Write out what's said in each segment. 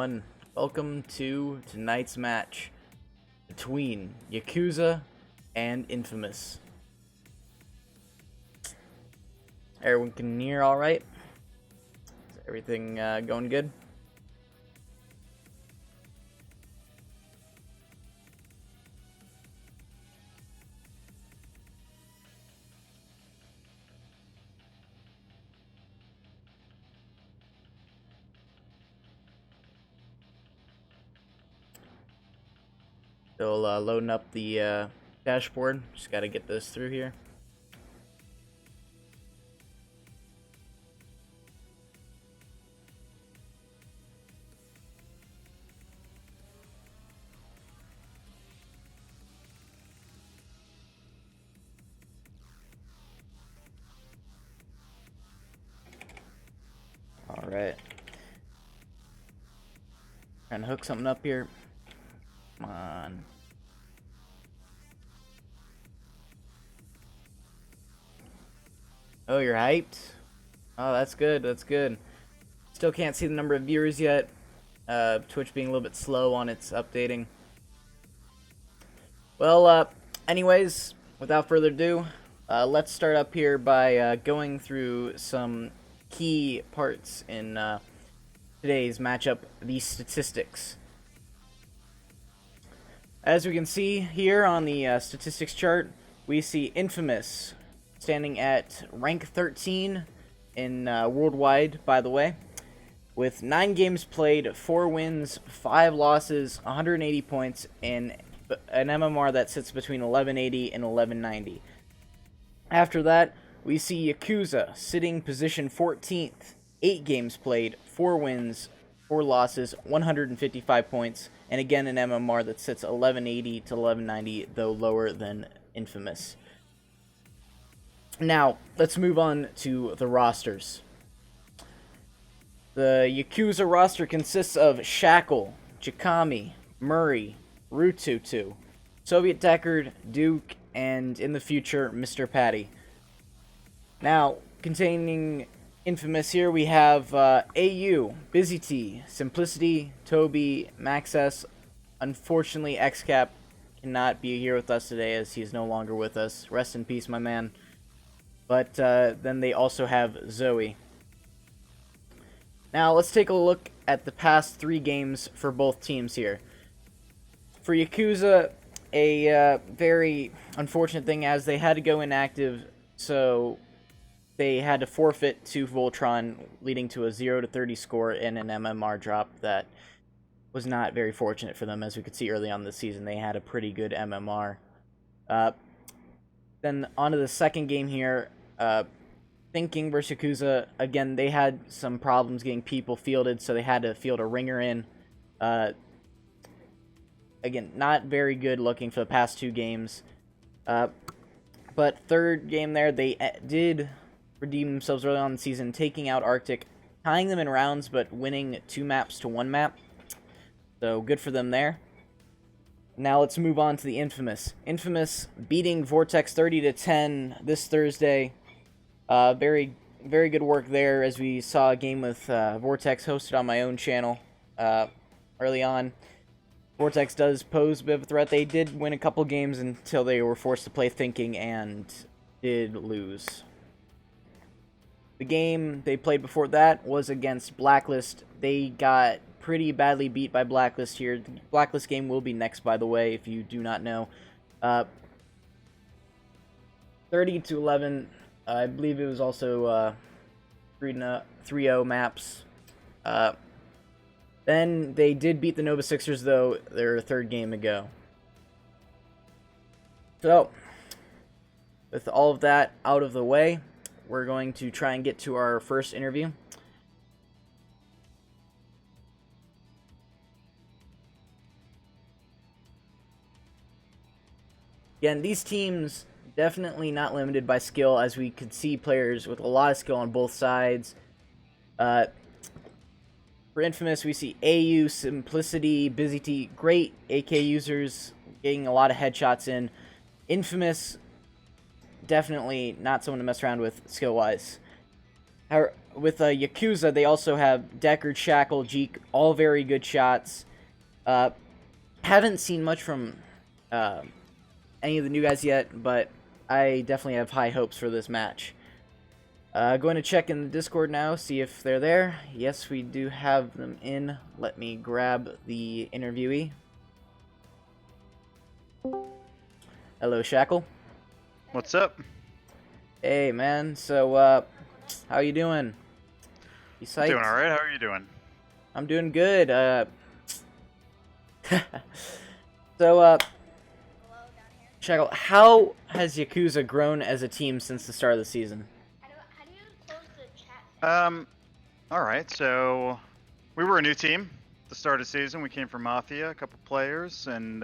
everyone. Welcome to tonight's match between Yakuza and Infamous. Everyone can hear all right? Is everything going good? Still loading up the dashboard. Just gotta get this through here. Alright. Trying to hook something up here. Come on. Oh, you're hyped? Oh, that's good, that's good. Still can't see the number of viewers yet. Twitch being a little bit slow on its updating. Well, anyways, without further ado, let's start up here by going through some key parts in today's matchup, the statistics. As we can see here on the statistics chart, we see Infamous standing at rank 13 in worldwide, by the way, with 9 games played, 4 wins, 5 losses, 180 points, and an MMR that sits between 1180 and 1190. After that, we see Yakuza sitting position 14th, 8 games played, 4 wins, 4 losses, 155 points, and again an MMR that sits 1180 to 1190, though lower than Infamous. Now, let's move on to the rosters. The Yakuza roster consists of Shackle, Chikami, Murray, Rututu, Soviet Deckard, Duke, and in the future, Mr. Patty. Now, containing Infamous here, we have AU, Busy T, Simplicity, Toby, Max S. Unfortunately, XCap cannot be here with us today as he is no longer with us. Rest in peace, my man. But then they also have Zoe. Now, let's take a look at the past 3 games for both teams here. For Yakuza, a very unfortunate thing as they had to go inactive, so they had to forfeit to Voltron, leading to a 0-30 score and an MMR drop that was not very fortunate for them. As we could see early on in the season, they had a pretty good MMR. Then on to the second game here, Thinking versus Yakuza. Again, they had some problems getting people fielded, so they had to field a ringer in. Again, not very good looking for the past 2 games. But third game there, they did redeem themselves early on in the season, taking out Arctic, tying them in rounds, but winning 2 maps to 1 map. So good for them there. Now let's move on to the Infamous. Infamous beating Vortex 30-10 this Thursday. Very good work there, as we saw a game with Vortex hosted on my own channel early on. Vortex does pose a bit of a threat. They did win a couple games until they were forced to play Thinking and did lose. The game they played before that was against Blacklist. They got pretty badly beat by Blacklist here. The Blacklist game will be next, by the way, if you do not know. 30-11. I believe it was also 3-0 maps. Then they did beat the Nova Sixers, though, their third game ago. So, with all of that out of the way, we're going to try and get to our first interview. Again, these teams definitely not limited by skill, as we could see players with a lot of skill on both sides. For Infamous, we see AU, Simplicity, Busy T, great AK users, getting a lot of headshots in. Infamous, definitely not someone to mess around with skill-wise. With Yakuza, they also have Deckard, Shackle, Jeek, all very good shots. Haven't seen much from any of the new guys yet, but I definitely have high hopes for this match. Going to check in the Discord now, see if they're there. Yes, we do have them in. Let me grab the interviewee. Hello, Shackle. What's up? Hey, man. So, how you doing? You psyched? Doing alright, how are you doing? I'm doing good. So, Shackle, how has Yakuza grown as a team since the start of the season? How do you close the chat? Alright, so we were a new team at the start of the season. We came from Mafia, a couple players, and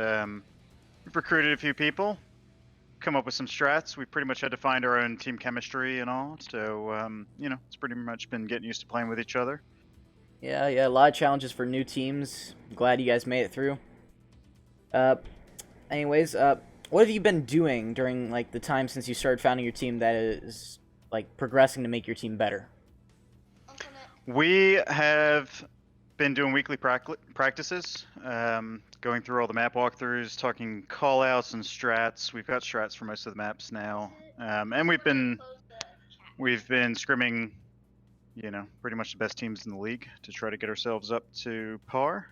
we've recruited a few people, come up with some strats. We pretty much had to find our own team chemistry and all, so, it's pretty much been getting used to playing with each other. Yeah, a lot of challenges for new teams. Glad you guys made it through. Anyways, what have you been doing during, like, the time since you started founding your team that is, like, progressing to make your team better? We have been doing weekly practices, going through all the map walkthroughs, talking callouts and strats. We've got strats for most of the maps now, and we've been scrimming, pretty much the best teams in the league to try to get ourselves up to par.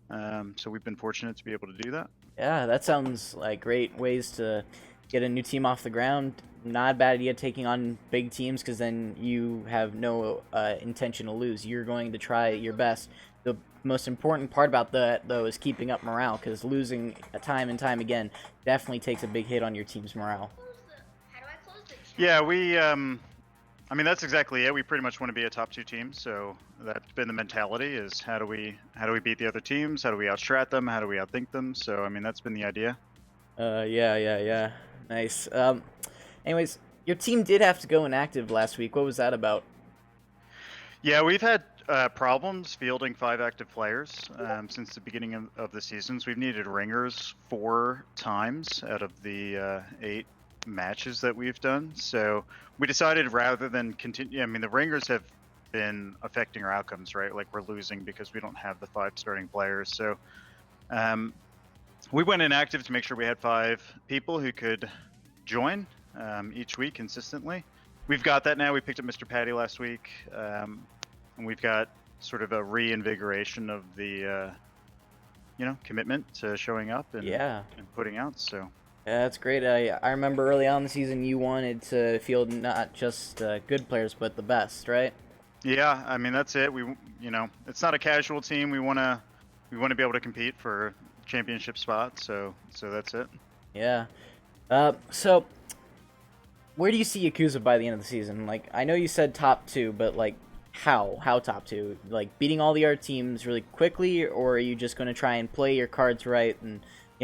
So we've been fortunate to be able to do that. Yeah, that sounds like great ways to get a new team off the ground. Not a bad idea taking on big teams, because then you have no intention to lose. You're going to try your best. The most important part about that, though, is keeping up morale, because losing time and time again definitely takes a big hit on your team's morale. How do I close the chat? Yeah, that's exactly it. We pretty much want to be a top 2 team, so that's been the mentality: is how do we beat the other teams? How do we outstrat them? How do we outthink them? So that's been the idea. Yeah. Nice. Anyways, your team did have to go inactive last week. What was that about? Yeah, we've had problems fielding 5 active players since the beginning of the seasons. We've needed ringers 4 times out of the 8 matches that we've done. So we decided, rather than continue, the ringers have been affecting our outcomes, right? Like, we're losing because we don't have the 5 starting players. So we went inactive to make sure we had 5 people who could join each week consistently. We've got that now. We picked up Mr. Patty last week, and we've got sort of a reinvigoration of the commitment to showing up and putting out. So yeah, that's great. I remember early on in the season you wanted to field not just good players but the best, right? Yeah, that's it. It's not a casual team. We want to be able to compete for championship spots. So that's it. Yeah. So where do you see Yakuza by the end of the season? Like, I know you said top 2, but like, how top 2? Like, beating all the other teams really quickly, or are you just going to try and play your cards right and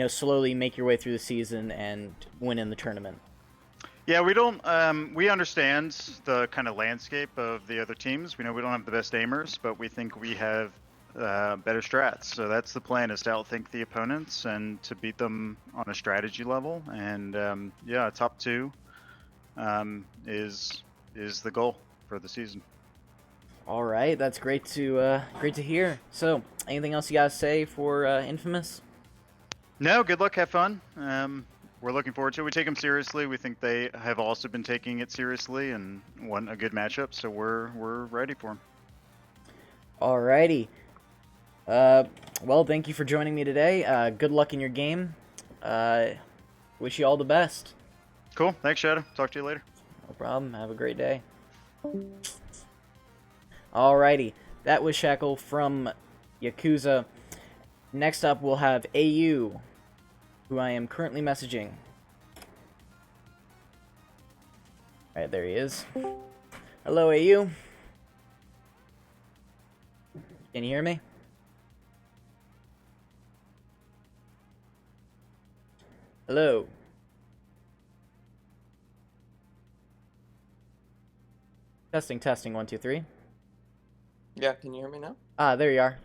slowly make your way through the season and win in the tournament? Yeah, we understand the kind of landscape of the other teams. We know we don't have the best aimers, but we think we have better strats. So that's the plan, is to outthink the opponents and to beat them on a strategy level. And top 2 is the goal for the season. All right, that's great to hear. So, anything else you guys say for Infamous? No, good luck, have fun. We're looking forward to it. We take them seriously. We think they have also been taking it seriously and want a good matchup, so we're ready for them. Alrighty. Well, thank you for joining me today. Good luck in your game. Wish you all the best. Cool. Thanks, Shadow. Talk to you later. No problem. Have a great day. Alrighty. That was Shackle from Yakuza. Next up, we'll have AU, who I am currently messaging. Alright, there he is. Hello, AU. Can you hear me? Hello. Testing, 1, 2, 3. Yeah, can you hear me now? Ah, there you are.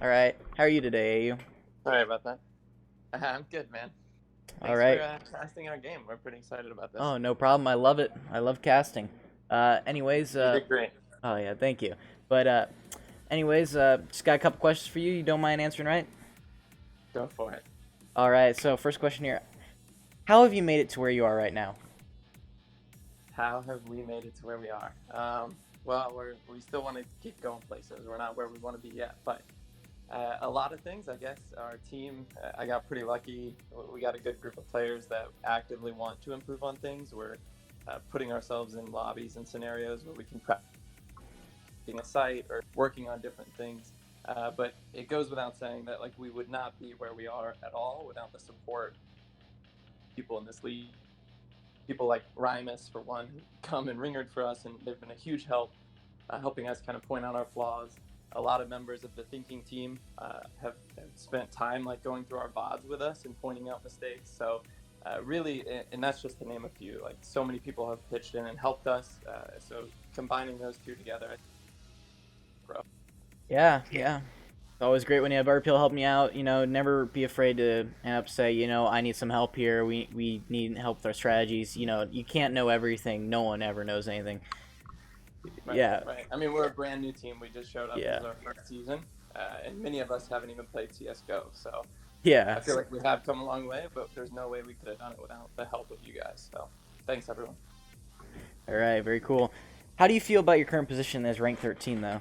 Alright, how are you today, AU? Sorry about that. I'm good, man. Thanks Alright. for casting our game. We're pretty excited about this. Oh, no problem. I love it. I love casting. Anyways, You did great. oh yeah, thank you. But anyways, just got a couple questions for you. You don't mind answering, right? Go for it. All right. So first question here: how have you made it to where you are right now? How have we made it to where we are? Well, we still want to keep going places. We're not where we want to be yet, but a lot of things, I guess. Our team, I got pretty lucky. We got a good group of players that actively want to improve on things. We're putting ourselves in lobbies and scenarios where we can practice a site or working on different things. But it goes without saying that like we would not be where we are at all without the support of people in this league. People like Rymus, for one, who come and ringered for us, and they've been a huge help, helping us kind of point out our flaws. A lot of members of the thinking team have spent time like going through our VODs with us and pointing out mistakes. So really, and that's just to name a few. Like so many people have pitched in and helped us. So combining those two together, bro. Yeah. It's always great when you have other people helping you out. Never be afraid to say, I need some help here. We need help with our strategies. You can't know everything. No one ever knows anything. Right, yeah. Right. I mean, we're a brand new team. We just showed up. Yeah. This is our first season, and many of us haven't even played CS:GO. So Yeah. I feel like we have come a long way, but there's no way we could have done it without the help of you guys. So thanks, everyone. All right. Very cool. How do you feel about your current position as rank 13, though?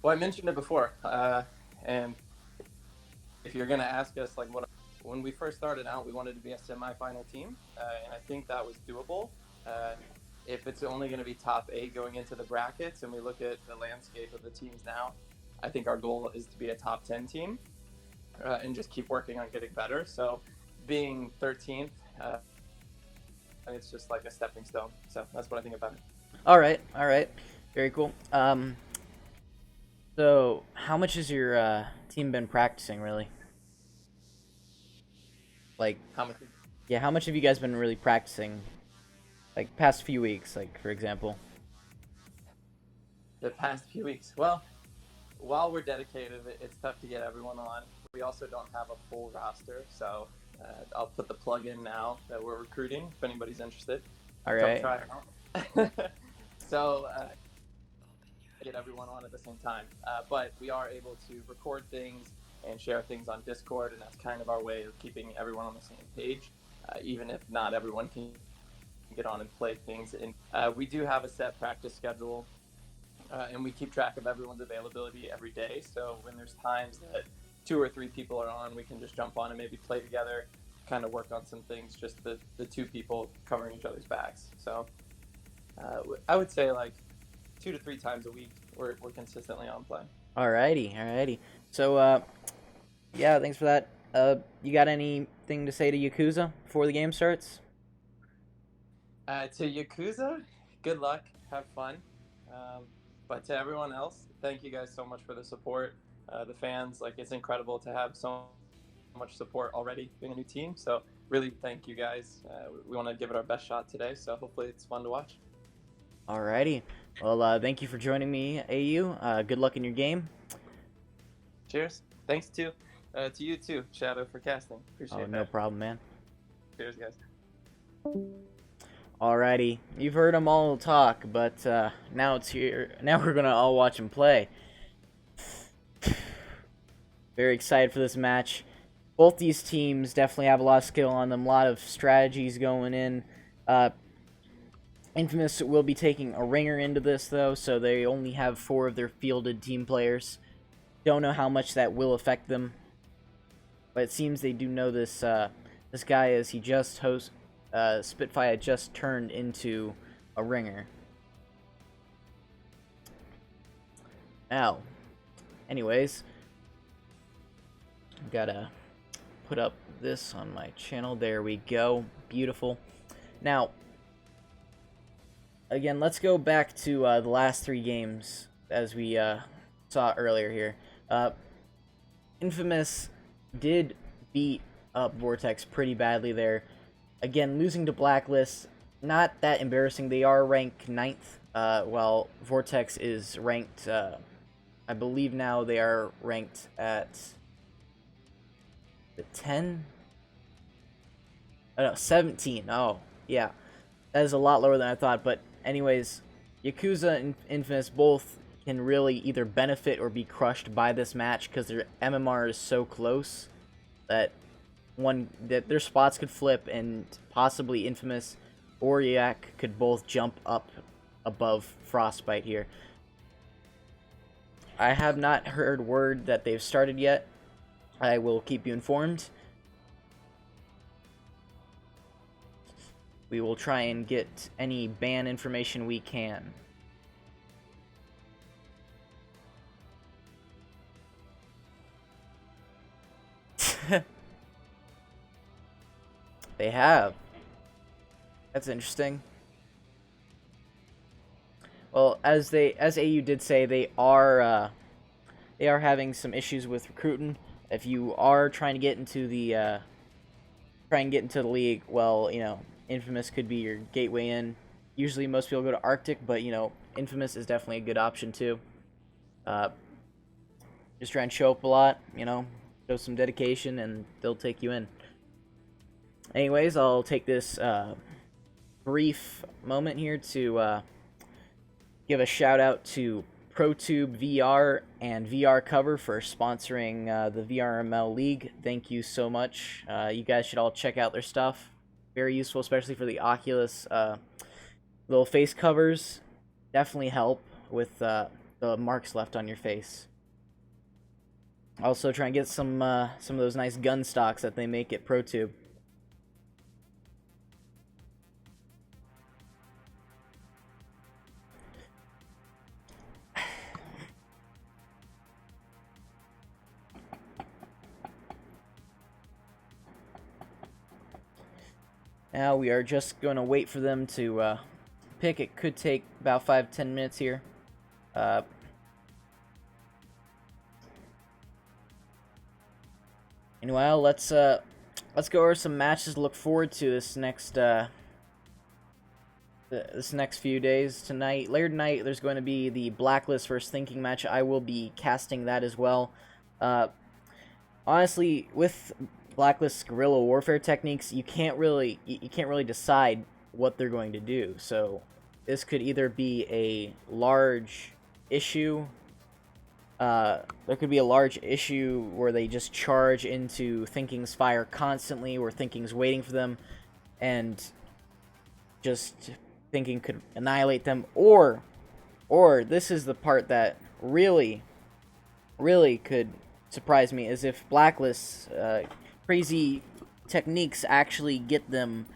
Well, I mentioned it before, and if you're gonna ask us, like, when we first started out, we wanted to be a semifinal team, and I think that was doable. If it's only going to be top 8 going into the brackets, and we look at the landscape of the teams now, I think our goal is to be a top 10 team, and just keep working on getting better. So, being 13th, it's just like a stepping stone. So that's what I think about it. All right. Very cool. So how much has your team been practicing, really? Like, How much? yeah, how much have you guys been really practicing? Like, past few weeks, like, for example. The past few weeks. Well, while we're dedicated, it's tough to get everyone on. We also don't have a full roster, so I'll put the plug in now that we're recruiting if anybody's interested. All right. Come try it out. So get everyone on at the same time, but we are able to record things and share things on Discord, and that's kind of our way of keeping everyone on the same page, even if not everyone can get on and play things. And we do have a set practice schedule, and we keep track of everyone's availability every day. So when there's times that 2 or 3 people are on, we can just jump on and maybe play together, kind of work on some things, just the 2 people covering each other's backs. So I would say like 2 to 3 times a week we're consistently on play. Alrighty. So, yeah, thanks for that. You got anything to say to Yakuza before the game starts? To Yakuza, good luck, have fun. But to everyone else, thank you guys so much for the support. The fans, like, it's incredible to have so much support already being a new team. So really thank you guys. We want to give it our best shot today. So hopefully it's fun to watch. Alrighty. Well, thank you for joining me, AU. Good luck in your game. Cheers. Thanks to you too, Shadow, for casting. Appreciate that. No problem, man. Cheers, guys. Alrighty, you've heard them all talk, but now it's here. Now we're gonna all watch him play. Very excited for this match. Both these teams definitely have a lot of skill on them, a lot of strategies going in. Infamous will be taking a ringer into this, though, so they only have 4 of their fielded team players. Don't know how much that will affect them, but it seems they do know this this guy, as he just Spitfire just turned into a ringer. Now, anyways, gotta put up this on my channel. There we go. Beautiful. Now, again, let's go back to the last 3 games as we saw earlier here. Infamous did beat up Vortex pretty badly there. Again, losing to Blacklist, not that embarrassing. They are ranked 9th, while Vortex is ranked, I believe now they are ranked at the 10? Oh, no, 17. Oh, yeah. That is a lot lower than I thought, but anyways, Yakuza and Infamous both can really either benefit or be crushed by this match because their MMR is so close that their spots could flip, and possibly Infamous or Yak could both jump up above Frostbite here. I have not heard word that they've started yet. I will keep you informed. We will try and get any ban information we can. They have. That's interesting. Well, as AU did say, they are having some issues with recruiting. If you are trying to get into the league, well, you know, Infamous could be your gateway in. Usually most people go to Arctic, but, you know, Infamous is definitely a good option too. Just try and show up a lot, you know, show some dedication, and they'll take you in. Anyways, I'll take this brief moment here to give a shout out to ProTube VR and VR Cover for sponsoring the VRML League. Thank you so much. You guys should all check out their stuff. Very useful, especially for the Oculus little face covers. Definitely help with the marks left on your face. Also, try and get some of those nice gun stocks that they make at ProTube. Now we are just going to wait for them to pick. It could take about 5-10 minutes here. Meanwhile, let's go over some matches to look forward to this next few days. Tonight, later tonight, there's going to be the Blacklist versus Thinking match. I will be casting that as well. Honestly, with Blacklist's guerrilla warfare techniques, you can't really decide what they're going to do. So this could either be a large issue. There could be a large issue where they just charge into Thinking's fire constantly, where Thinking's waiting for them, and just Thinking could annihilate them. Or this is the part that really could surprise me, is if Blacklist's crazy techniques actually get them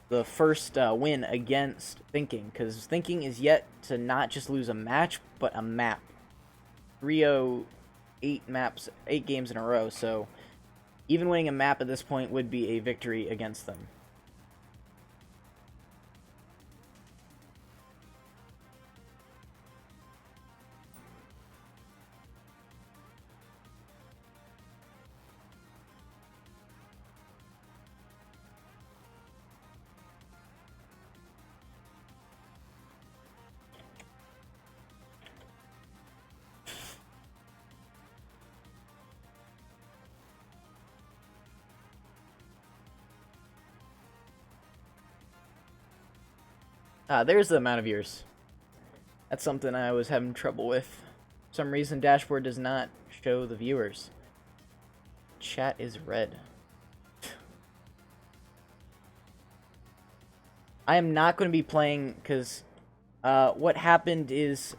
the first win against Thinking, because Thinking is yet to not just lose a match, but a map. 8 games in a row, so even winning a map at this point would be a victory against them. There's the amount of viewers. That's something I was having trouble with. For some reason, dashboard does not show the viewers. Chat is red. I am not going to be playing because what happened is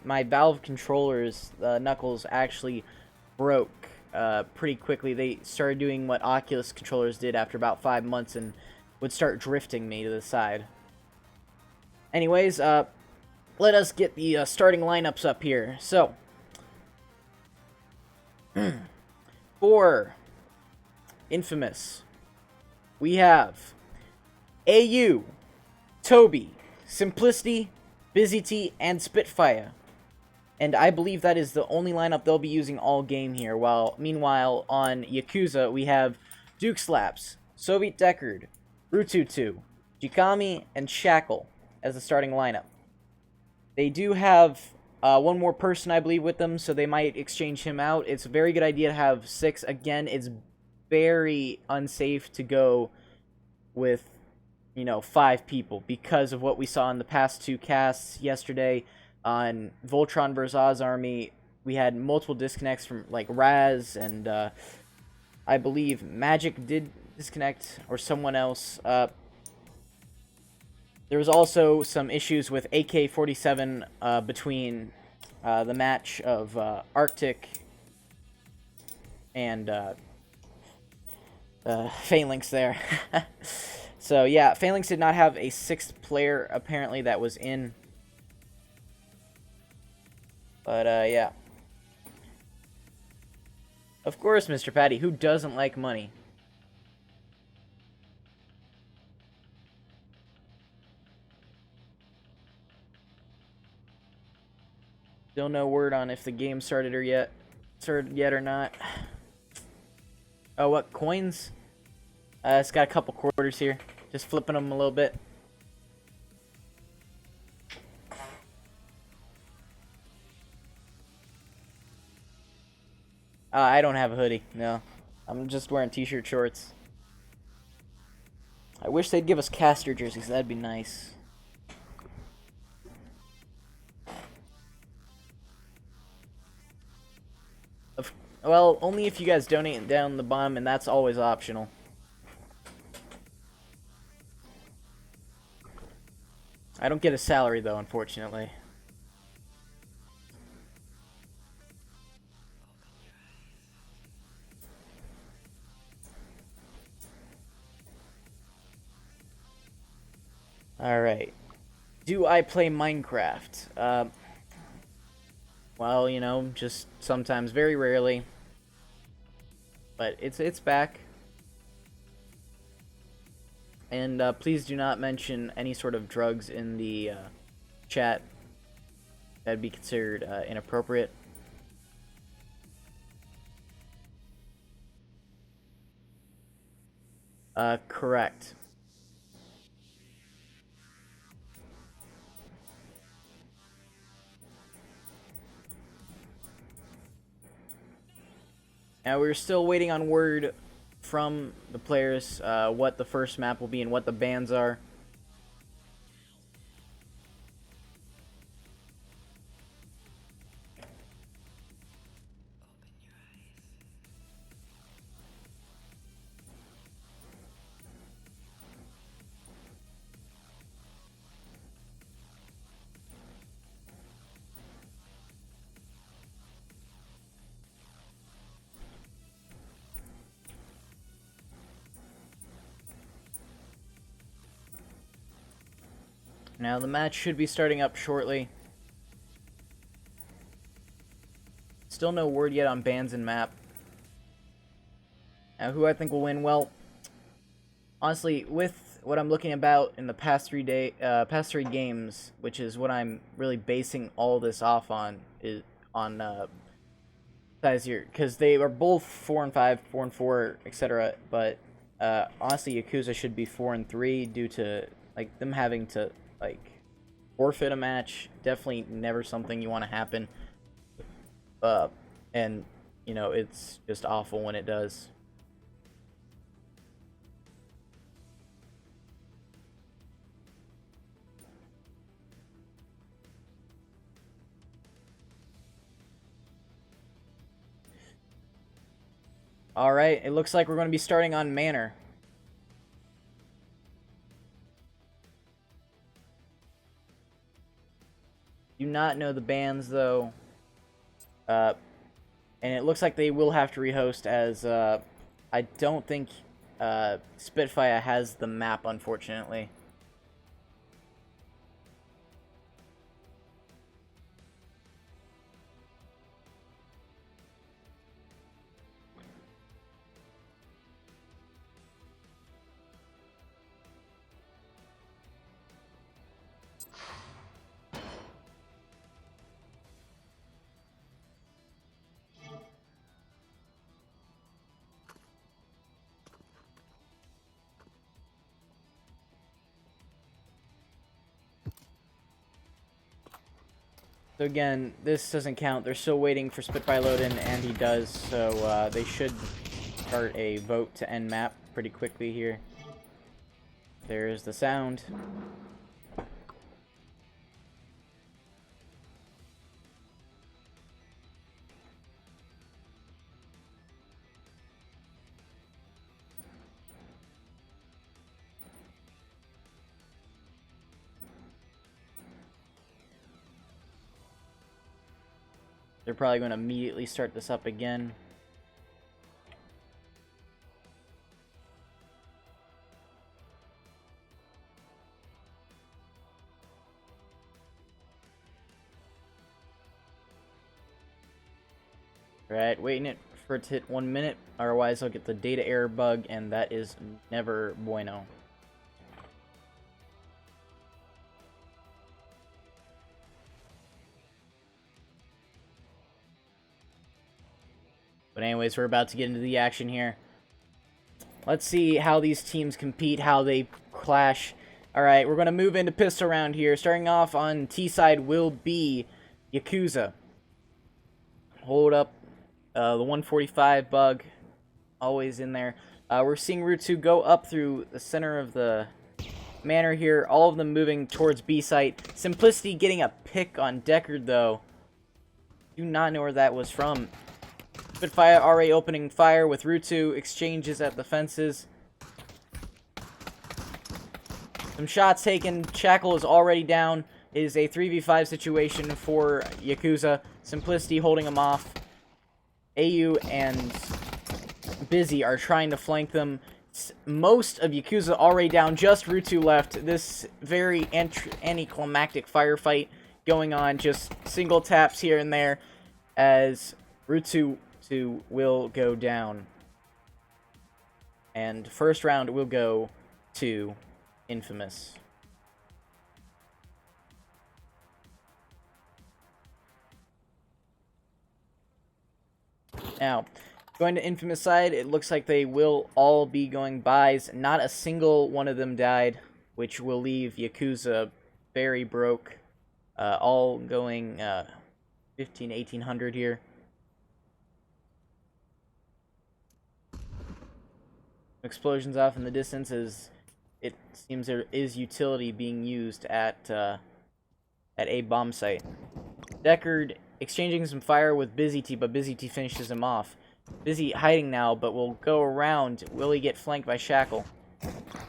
my Valve controllers, Knuckles, actually broke pretty quickly. They started doing what Oculus controllers did after about 5 months and would start drifting me to the side. Anyways, let us get the starting lineups up here. So, for Infamous, we have AU, Toby, Simplicity, Busy T, and Spitfire. And I believe that is the only lineup they'll be using all game here. Meanwhile, on Yakuza, we have Duke Slaps, Soviet Deckard, Rututu, Jikami, and Shackle as the starting lineup. They do have one more person, I believe, with them, so they might exchange him out. It's a very good idea to have 6. Again, it's very unsafe to go with you know, 5 people because of what we saw in the past 2 casts yesterday on Voltron vs. Oz Army. We had multiple disconnects from like Raz and I believe Magic did disconnect or someone else. There was also some issues with AK-47 between the match of Arctic and Phalanx there. So yeah, Phalanx did not have a 6th player apparently that was in. But yeah. Of course, Mr. Patty, who doesn't like money? Still no word on if the game started yet or not. Oh, what coins? It's got a couple quarters here. Just flipping them a little bit. I don't have a hoodie. No, I'm just wearing t-shirt shorts. I wish they'd give us caster jerseys. That'd be nice. Well, only if you guys donate down the bottom, and that's always optional. I don't get a salary, though, unfortunately. Alright. Do I play Minecraft? Well, you know, just sometimes, very rarely. But it's back. And please do not mention any sort of drugs in the chat. That'd be considered inappropriate. Correct. Now we're still waiting on word from the players what the first map will be and what the bans are. Now the match should be starting up shortly. Still no word yet on bans and map. Now who I think will win? Well, honestly, with what I'm looking about in the past 3 games, which is what I'm really basing all this off on, is on guys here, because they are both 4-5, 4-4, etc. But honestly, Yakuza should be 4-3 due to like them having to like forfeit a match. Definitely never something you want to happen. And you know, it's just awful when it does. Alright, it looks like we're going to be starting on Manor. Do not know the bans, though. And it looks like they will have to rehost, as I don't think Spitfire has the map, unfortunately. So again, this doesn't count. They're still waiting for Spitfire load in, and he does, so they should start a vote to end map pretty quickly here. There's the sound. They're probably going to immediately start this up again. Right, waiting for it to hit 1 minute, otherwise I'll get the data error bug, and that is never bueno. But anyways, we're about to get into the action here. Let's see how these teams compete, how they clash. Alright, we're going to move into pistol round here. Starting off on T side will be Yakuza. Hold up. The 145 bug, always in there. We're seeing Route 2 go up through the center of the manor here. All of them moving towards B site. Simplicity getting a pick on Deckard, though. Do not know where that was from. Spitfire already opening fire with Route 2. Exchanges at the fences. Some shots taken. Shackle is already down. It is a 3v5 situation for Yakuza. Simplicity holding him off. AU and Busy are trying to flank them. Most of Yakuza already down, just Route 2 left. This very anticlimactic firefight going on, just single taps here and there as Route 2 will go down. And first round will go to Infamous. Now, going to Infamous side, it looks like they will all be going buys. Not a single one of them died, which will leave Yakuza very broke. All going 15, 1800 here. Explosions off in the distance as it seems there is utility being used at a bomb site. Deckard exchanging some fire with Busy T, but Busy T finishes him off. Busy hiding now, but will go around. Will he get flanked by Shackle?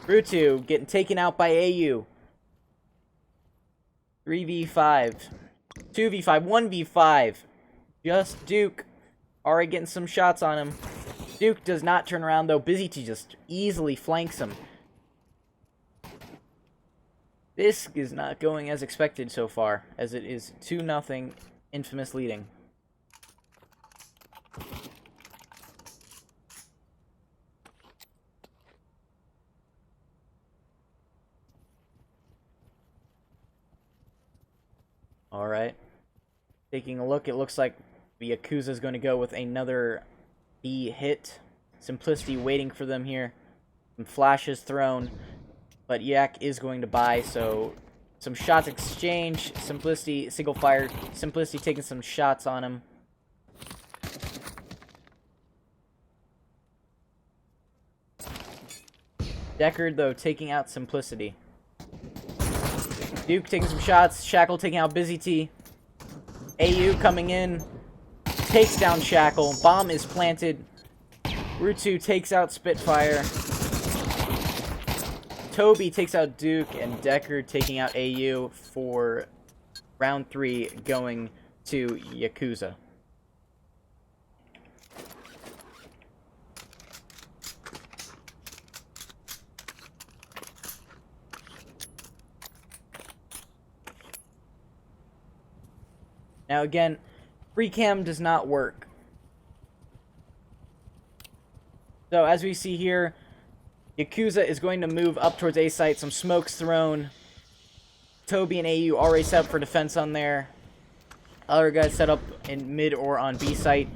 Rutu getting taken out by AU. 3v5. 2v5. 1v5. Just Duke. Already getting some shots on him. Duke does not turn around, though. Busy T just easily flanks him. This is not going as expected so far, as it is 2-0 Infamous leading. Alright. Taking a look, it looks like Yakuza is going to go with another B hit. Simplicity waiting for them here. Some flashes thrown. But Yak is going to buy, so some shots exchange. Simplicity, single fire. Simplicity taking some shots on him. Deckard, though, taking out Simplicity. Duke taking some shots. Shackle taking out Busy T. AU coming in. Takes down Shackle. Bomb is planted. Rutu takes out Spitfire. Toby takes out Duke, and Deckard taking out AU for round 3 going to Yakuza. Now again, free cam does not work. So as we see here, Yakuza is going to move up towards A site. Some smokes thrown. Toby and AU already set up for defense on there. Other guys set up in mid or on B site.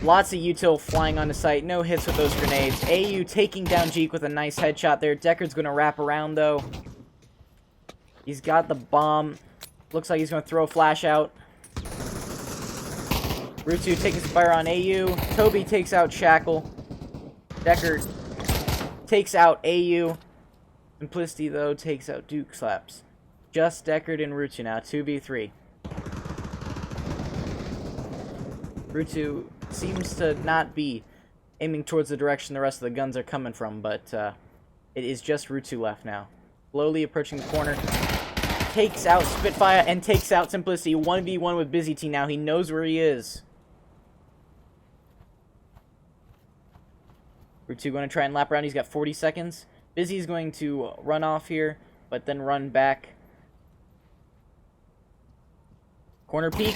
Lots of util flying on the site. No hits with those grenades. AU taking down Jeek with a nice headshot there. Deckard's going to wrap around though. He's got the bomb. Looks like he's going to throw a flash out. Rutu taking some fire on AU. Toby takes out Shackle. Deckard takes out AU. Simplicity, though, takes out Duke Slaps. Just Deckard and Rutu now, 2v3. Rutu seems to not be aiming towards the direction the rest of the guns are coming from, but it is just Rutu left now. Slowly approaching the corner. Takes out Spitfire and takes out Simplicity. 1v1 with Busy T now. He knows where he is. Rutu going to try and lap around. He's got 40 seconds. Busy's going to run off here, but then run back. Corner peek.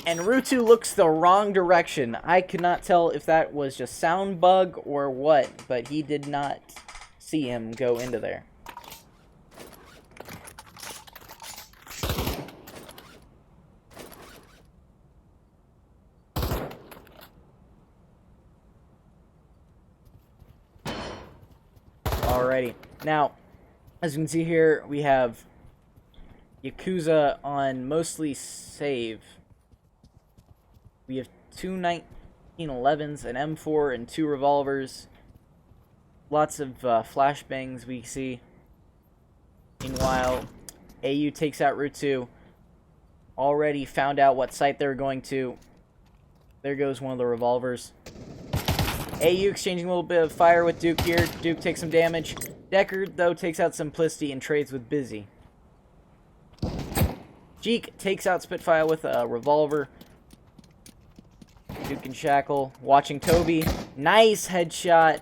And Rutu looks the wrong direction. I could not tell if that was just sound bug or what, but he did not see him go into there. Alrighty. Now, as you can see here, we have Yakuza on mostly save. We have two 1911s, an M4, and two revolvers. Lots of flashbangs we see. Meanwhile, AU takes out Route 2. Already found out what site they're going to. There goes one of the revolvers. AU exchanging a little bit of fire with Duke here. Duke takes some damage. Deckard, though, takes out Simplicity and trades with Busy. Jeek takes out Spitfire with a revolver. Duke and Shackle watching Toby. Nice headshot.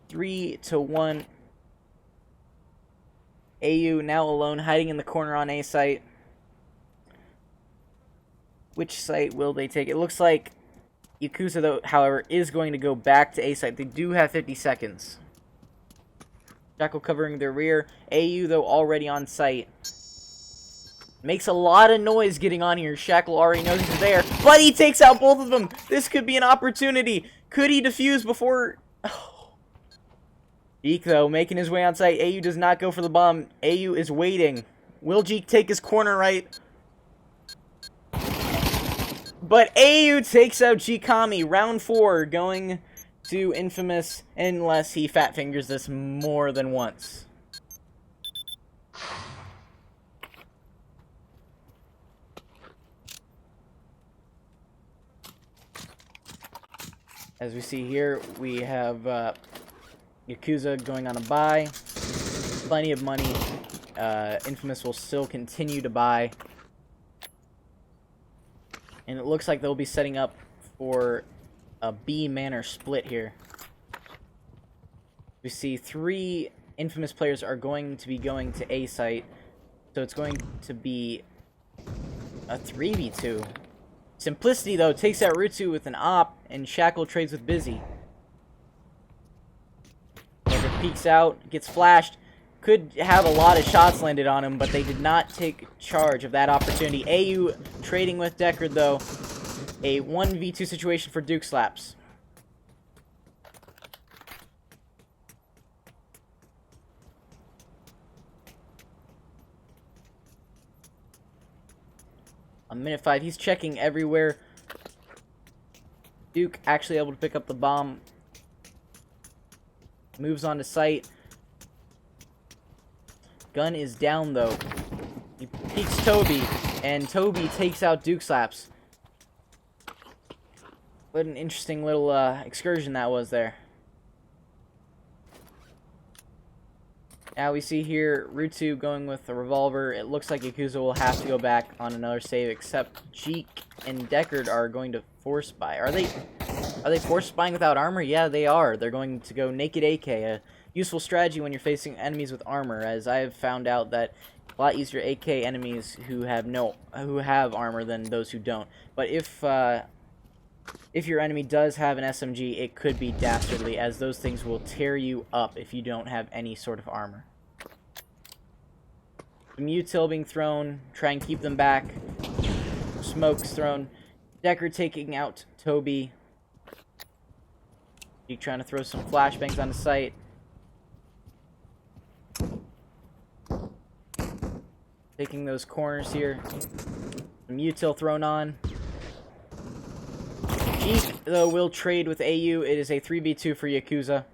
3-1. AU now alone, hiding in the corner on A site. Which site will they take? It looks like Yakuza, though, however, is going to go back to A site. They do have 50 seconds. Shackle covering their rear. AU, though, already on site. Makes a lot of noise getting on here. Shackle already knows he's there, but he takes out both of them. This could be an opportunity. Could he defuse before... Oh. Jeek, though, making his way on site. AU does not go for the bomb. AU is waiting. Will Jeek take his corner right? But AU takes out Jikami. Round 4 going to Infamous unless he fat fingers this more than once. As we see here, we have Yakuza going on a buy. Plenty of money. Infamous will still continue to buy. And it looks like they'll be setting up for a B manor split here. We see 3 Infamous players are going to be going to A site. So it's going to be a 3v2. Simplicity, though, takes out Rutsu with an op, and Shackle trades with Busy. Never peeks out, gets flashed. Could have a lot of shots landed on him, but they did not take charge of that opportunity. AU trading with Deckard, though. A 1v2 situation for Duke Slaps. On minute 5, he's checking everywhere. Duke actually able to pick up the bomb. Moves on to site. Gun is down, though. He peeks Toby, and Toby takes out Duke Slaps. What an interesting little excursion that was there. Now we see here Rutsu going with the revolver. It looks like Yakuza will have to go back on another save, except Jeek and Deckard are going to force buy. Are they force buying without armor? Yeah, they are. They're going to go naked AK, a useful strategy when you're facing enemies with armor, as I have found out that a lot easier AK enemies who have armor than those who don't. But if your enemy does have an SMG, it could be dastardly, as those things will tear you up if you don't have any sort of armor. The Mutil being thrown, try and keep them back. Smoke's thrown. Deckard taking out Toby. Jeek trying to throw some flashbangs on the site. Taking those corners here. The Mutil thrown on. Jeek, though, will trade with AU. It is a 3v2 for Yakuza.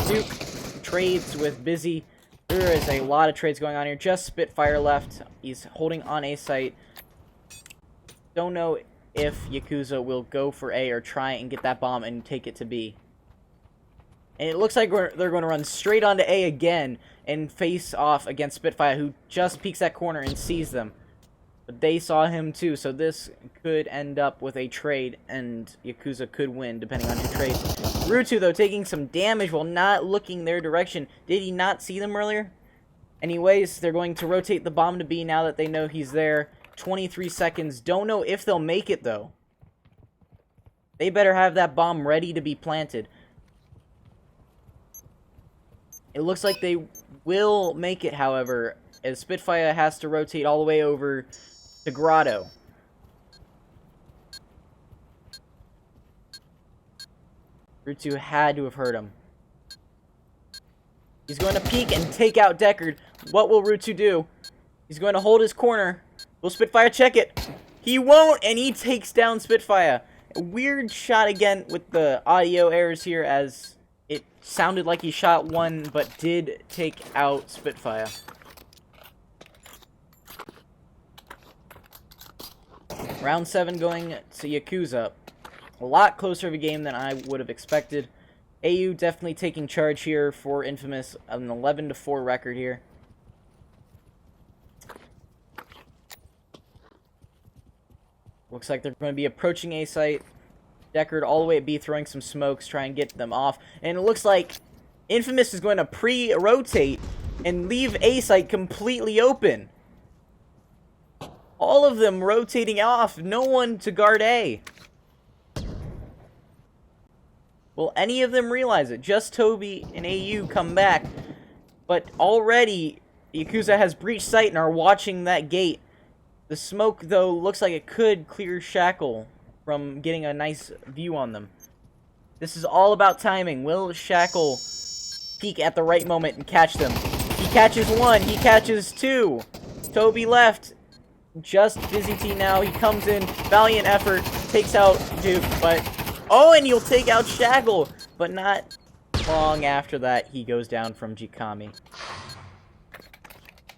Duke trades with Busy. There is a lot of trades going on here. Just Spitfire left. He's holding on A site. Don't know if Yakuza will go for A or try and get that bomb and take it to B. And it looks like they're going to run straight onto A again and face off against Spitfire, who just peeks that corner and sees them. But they saw him too, so this could end up with a trade, and Yakuza could win, depending on who trades. Rutu, though, taking some damage while not looking their direction. Did he not see them earlier? Anyways, they're going to rotate the bomb to B now that they know he's there. 23 seconds. Don't know if they'll make it, though. They better have that bomb ready to be planted. It looks like they will make it, however, as Spitfire has to rotate all the way over to Grotto. Rutu had to have heard him. He's going to peek and take out Deckard. What will Rutu do? He's going to hold his corner. Will Spitfire check it? He won't, and he takes down Spitfire. A weird shot again with the audio errors here, as it sounded like he shot one, but did take out Spitfire. Round 7 going to Yakuza. A lot closer of a game than I would have expected. AU definitely taking charge here for Infamous. An 11-4 record here. Looks like they're going to be approaching A site. Deckard all the way at B, throwing some smokes, try and get them off. And it looks like Infamous is going to pre-rotate and leave A site completely open. All of them rotating off. No one to guard A. Will any of them realize it? Just Toby and AU come back. But already, Yakuza has breached site and are watching that gate. The smoke, though, looks like it could clear Shackle from getting a nice view on them. This is all about timing. Will Shackle peek at the right moment and catch them? He catches one. He catches two. Toby left. Just Busy T now. He comes in. Valiant effort. Takes out Duke, but... Oh, and he'll take out Shackle. But not long after that, he goes down from Jikami.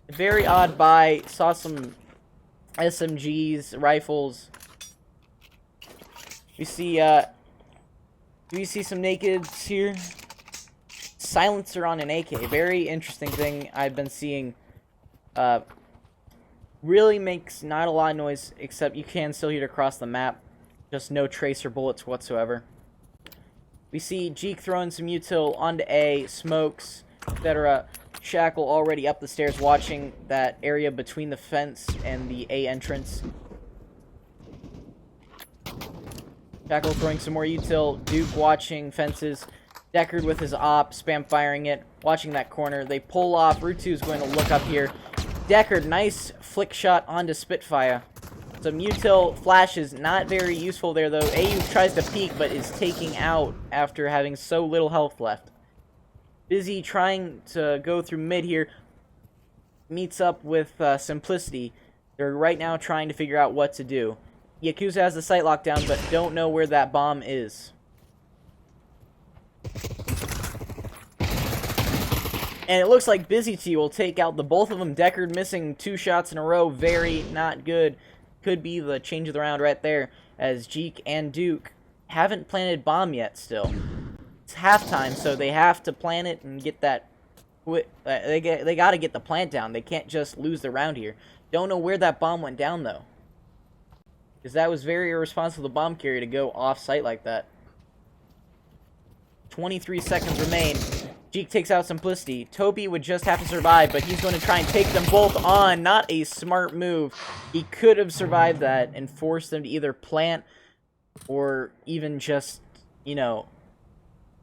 Very odd buy. Saw some SMGs, rifles. We see, do we see some nakeds here? Silencer on an AK. Very interesting thing I've been seeing. Really makes not a lot of noise, except you can still hear it across the map. Just no tracer bullets whatsoever. We see Jeek throwing some util onto A, smokes, etc. Shackle already up the stairs watching that area between the fence and the A entrance. Shackle throwing some more util. Duke watching fences. Deckard with his op, spam firing it. Watching that corner. They pull off. Rutu's going to look up here. Deckard, nice flick shot onto Spitfire. Some util flashes, not very useful there though. AU tries to peek, but is taking out after having so little health left. Busy trying to go through mid here. Meets up with Simplicity. They're right now trying to figure out what to do. Yakuza has the site locked down, but don't know where that bomb is. And it looks like Busy T will take out the both of them. Deckard missing 2 shots in a row. Very not good. Could be the change of the round right there, as Jeek and Duke haven't planted bomb yet still. It's halftime, so they have to plant it and get that... They got to get the plant down. They can't just lose the round here. Don't know where that bomb went down, though. Because that was very irresponsible of the bomb carrier to go off-site like that. 23 seconds remain. Jeek takes out Simplicity. Toby would just have to survive, but he's going to try and take them both on. Not a smart move. He could have survived that and forced them to either plant or even just, you know,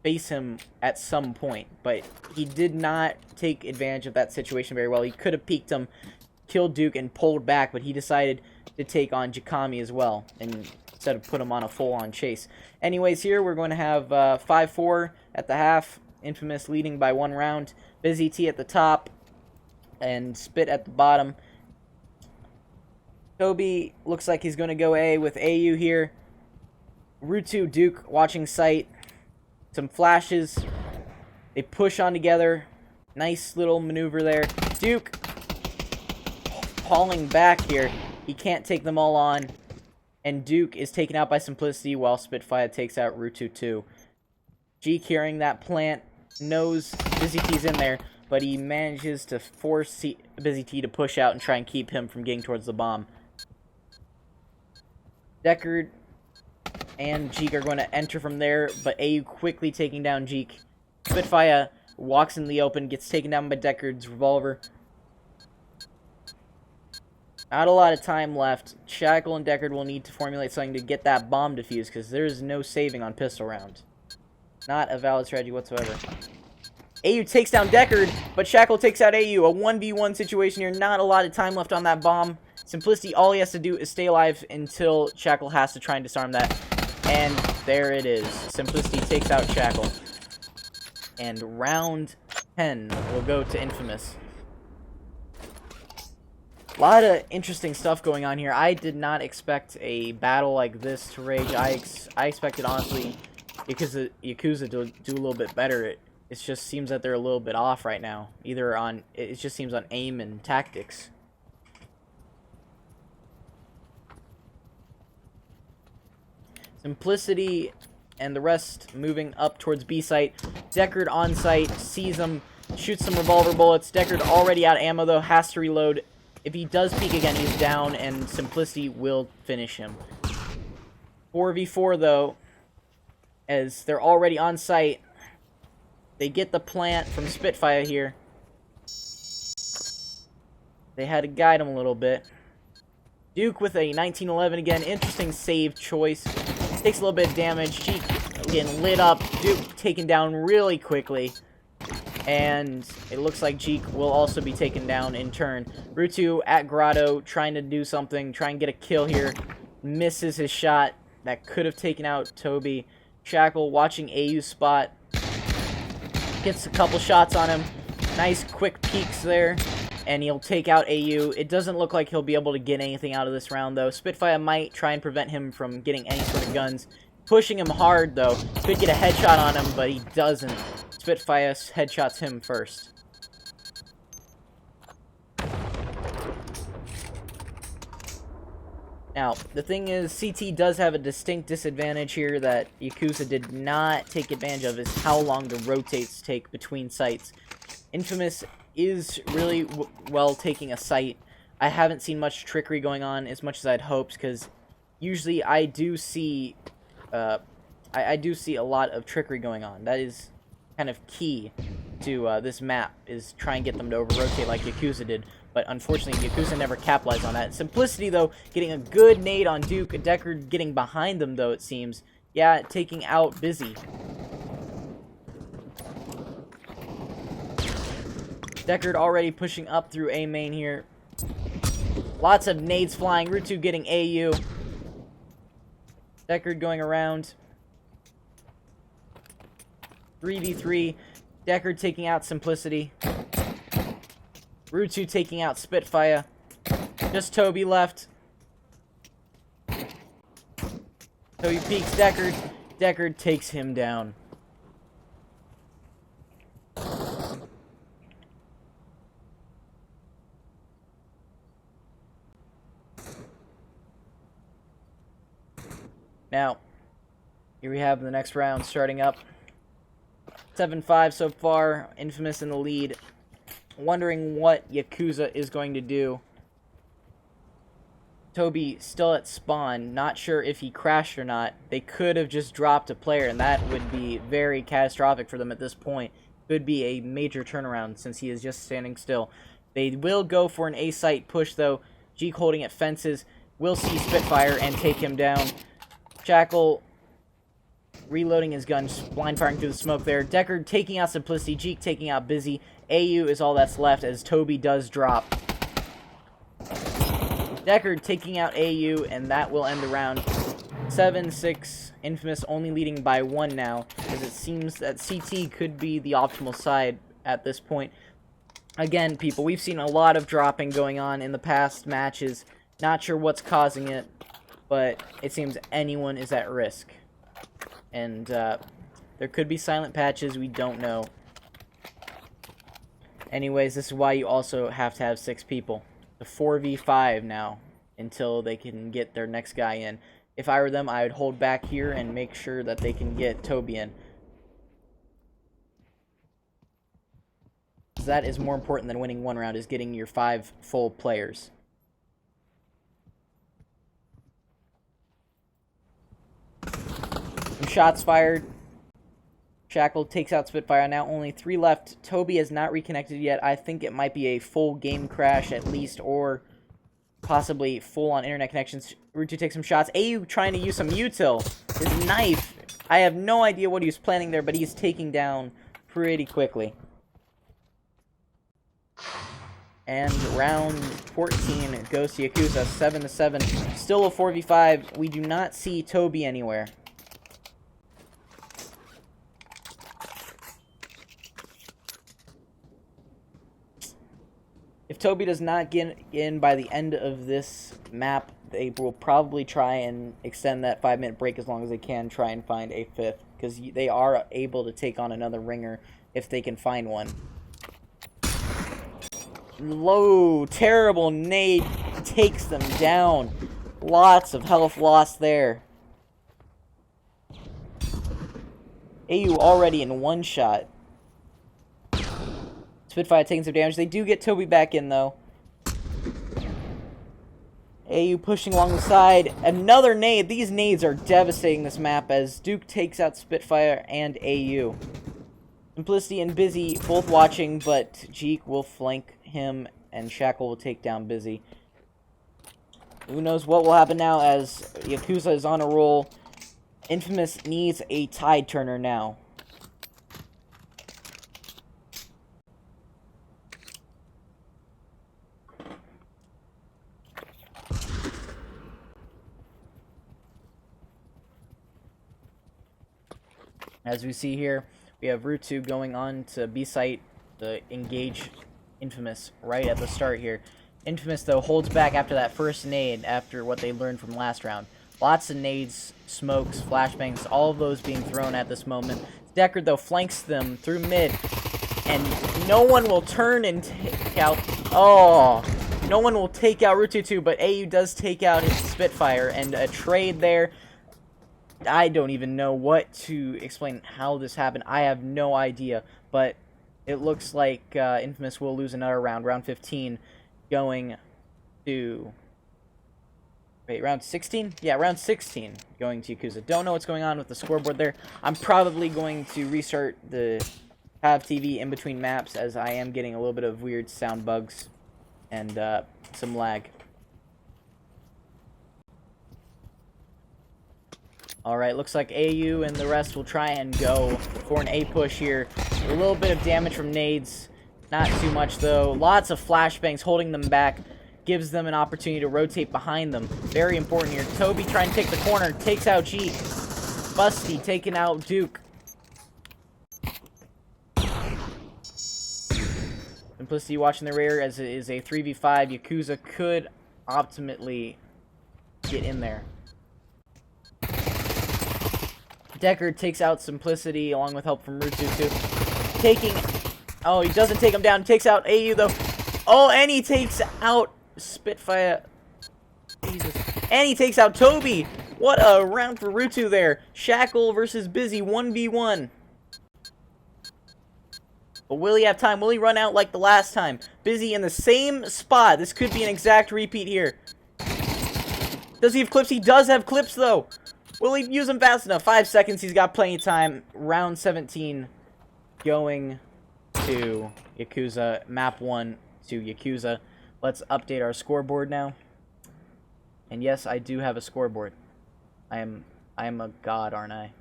face him at some point. But he did not take advantage of that situation very well. He could have peeked him, killed Duke, and pulled back, but he decided to take on Jikami as well, and instead of put him on a full-on chase. Anyways, here we're going to have 5-4 at the half. Infamous leading by 1 round. Busy T at the top and Spit at the bottom. Toby looks like he's going to go A with AU here. Rutu, Duke watching sight. Some flashes. They push on together. Nice little maneuver there. Duke hauling back here. He can't take them all on. And Duke is taken out by Simplicity while Spitfire takes out Rutu 2. G carrying that plant, knows Busy T's in there, but he manages to force Busy T to push out and try and keep him from getting towards the bomb. Deckard and Jeek are going to enter from there, but AU quickly taking down Jeek. Spitfire walks in the open, gets taken down by Deckard's revolver. Not a lot of time left. Shackle and Deckard will need to formulate something to get that bomb defused, because there is no saving on pistol round. Not a valid strategy whatsoever. AU takes down Deckard, but Shackle takes out AU. A 1v1 situation here. Not a lot of time left on that bomb. Simplicity, all he has to do is stay alive until Shackle has to try and disarm that. And there it is. Simplicity takes out Shackle. And round 10 will go to Infamous. A lot of interesting stuff going on here. I did not expect a battle like this to rage. I expected, honestly, Yakuza to do a little bit better. It just seems that they're a little bit off right now. It just seems on aim and tactics. Simplicity and the rest moving up towards B site. Deckard on site, sees them, shoots some revolver bullets. Deckard already out of ammo though, has to reload. If he does peek again, he's down, and Simplicity will finish him. 4v4 though, as they're already on site. They get the plant from Spitfire here. They had to guide him a little bit. Duke with a 1911 again. Interesting save choice. Takes a little bit of damage. Cheek getting lit up. Duke taken down really quickly. And it looks like Jeek will also be taken down in turn. Rutu at Grotto trying to do something. Try and get a kill here. Misses his shot. That could have taken out Toby. Shackle watching AU spot. Gets a couple shots on him. Nice quick peeks there. And he'll take out AU. It doesn't look like he'll be able to get anything out of this round, though. Spitfire might try and prevent him from getting any sort of guns. Pushing him hard, though. Could get a headshot on him, but he doesn't. Spitfire headshots him first. Now, the thing is, CT does have a distinct disadvantage here that Yakuza did not take advantage of, is how long the rotates take between sites. Infamous is really well taking a site. I haven't seen much trickery going on as much as I'd hoped, because usually I do see I do see a lot of trickery going on. That is kind of key to this map, is try and get them to over-rotate like Yakuza did. But unfortunately, Yakuza never capitalized on that. Simplicity, though, getting a good nade on Duke. Deckard getting behind them, though, it seems. Yeah, taking out Busy. Deckard already pushing up through A main here. Lots of nades flying. Rutu getting AU. Deckard going around. 3v3. Deckard taking out Simplicity. Rutu taking out Spitfire. Just Toby left. Toby peeks Deckard. Deckard takes him down. Now, here we have the next round starting up. 7-5 so far. Infamous in the lead. Wondering what Yakuza is going to do. Toby still at spawn. Not sure if he crashed or not. They could have just dropped a player, and that would be very catastrophic for them at this point. Could be a major turnaround since he is just standing still. They will go for an A-site push, though. Jeek holding at fences. Will see Spitfire and take him down. Shackle reloading his gun, blind firing through the smoke there. Deckard taking out Simplicity. Jeek taking out Busy. AU is all that's left as Toby does drop. Deckard taking out AU, and that will end the round. 7-6. Infamous only leading by 1 now, as it seems that CT could be the optimal side at this point. Again, people, we've seen a lot of dropping going on in the past matches. Not sure what's causing it, but it seems anyone is at risk. And there could be silent patches, we don't know. Anyways, this is why you also have to have 6 people. The 4v5 now until they can get their next guy in. If I were them, I would hold back here and make sure that they can get Toby in. That is more important than winning one round, is getting your 5 full players. Some shots fired. Shackle takes out Spitfire. Now only 3 left. Toby has not reconnected yet. I think it might be a full game crash at least, or possibly full-on internet connections. Rutu takes some shots. AU trying to use some util. His knife. I have no idea what he was planning there, but he's taking down pretty quickly. And round 14 goes to Yakuza, 7-7. Still a 4v5. We do not see Toby anywhere. If Toby does not get in by the end of this map, they will probably try and extend that 5-minute break as long as they can, try and find a 5th, because they are able to take on another ringer if they can find one. Low, terrible nade takes them down. Lots of health lost there. AU already in one shot. Spitfire taking some damage. They do get Toby back in, though. AU pushing along the side. Another nade. These nades are devastating this map as Duke takes out Spitfire and AU. Simplicity and Busy both watching, but Jeek will flank him and Shackle will take down Busy. Who knows what will happen now as Yakuza is on a roll. Infamous needs a tide turner now. As we see here, we have Rutu going on to B site to engage Infamous right at the start here. Infamous, though, holds back after that first nade after what they learned from last round. Lots of nades, smokes, flashbangs, all of those being thrown at this moment. Deckard, though, flanks them through mid, and no one will turn and take out... Oh! No one will take out Rutu 2, but AU does take out his Spitfire, and a trade there. I don't even know what to explain how this happened. I have no idea, but it looks like Infamous will lose another round, round 15, going to... Wait, round 16? Yeah, round 16 going to Yakuza. Don't know what's going on with the scoreboard there. I'm probably going to restart the Pav TV in between maps as I am getting a little bit of weird sound bugs and some lag. Alright, looks like AU and the rest will try and go for an A push here. A little bit of damage from nades. Not too much, though. Lots of flashbangs holding them back. Gives them an opportunity to rotate behind them. Very important here. Toby trying to take the corner. Takes out G. Busty taking out Duke. Simplicity watching the rear as it is a 3v5. Yakuza could optimally get in there. Deckard takes out Simplicity along with help from Rutu too. Taking... Oh, he doesn't take him down. He takes out AU though. Oh, and he takes out Spitfire. Jesus. And he takes out Toby. What a round for Rutu there. Shackle versus Busy 1v1. But will he have time? Will he run out like the last time? Busy in the same spot. This could be an exact repeat here. Does he have clips? He does have clips though. Will he use them fast enough? 5 seconds. He's got plenty of time. Round 17 going to Yakuza. Map 1 to Yakuza. Let's update our scoreboard now. And yes, I do have a scoreboard. I am a god, aren't I?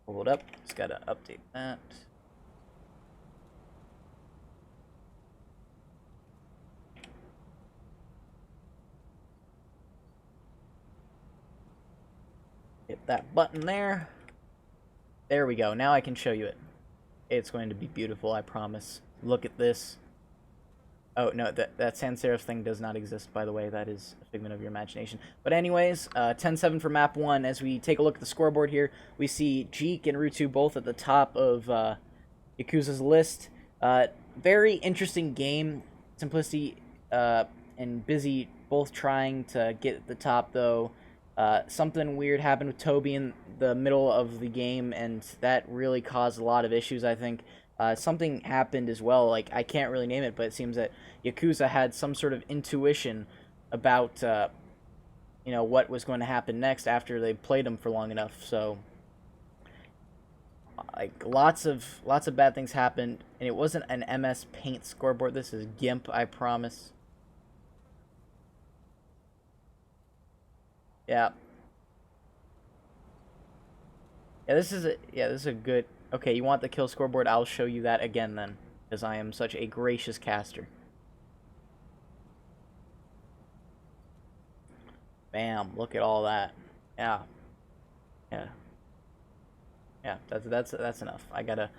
Hold up. Just gotta update that. Hit that button there. There we go. Now I can show you it. It's going to be beautiful, I promise. Look at this. Oh, no, that sans serif thing does not exist, by the way. That is a figment of your imagination. But anyways, 10-7 for map 1. As we take a look at the scoreboard here, we see Jeek and Rutu both at the top of Yakuza's list. Very interesting game. Simplicity and Busy both trying to get at the top, though. Something weird happened with Toby in the middle of the game, and that really caused a lot of issues, I think. Something happened as well, like, I can't really name it, but it seems that Yakuza had some sort of intuition about, you know, what was going to happen next after they played him for long enough, so... Like, lots of bad things happened, and it wasn't an MS Paint scoreboard. This is GIMP, I promise. Yeah. This is a good... Okay, you want the kill scoreboard? I'll show you that again then, because I am such a gracious caster. Bam, look at all that. Yeah. Yeah. Yeah, that's enough. I gotta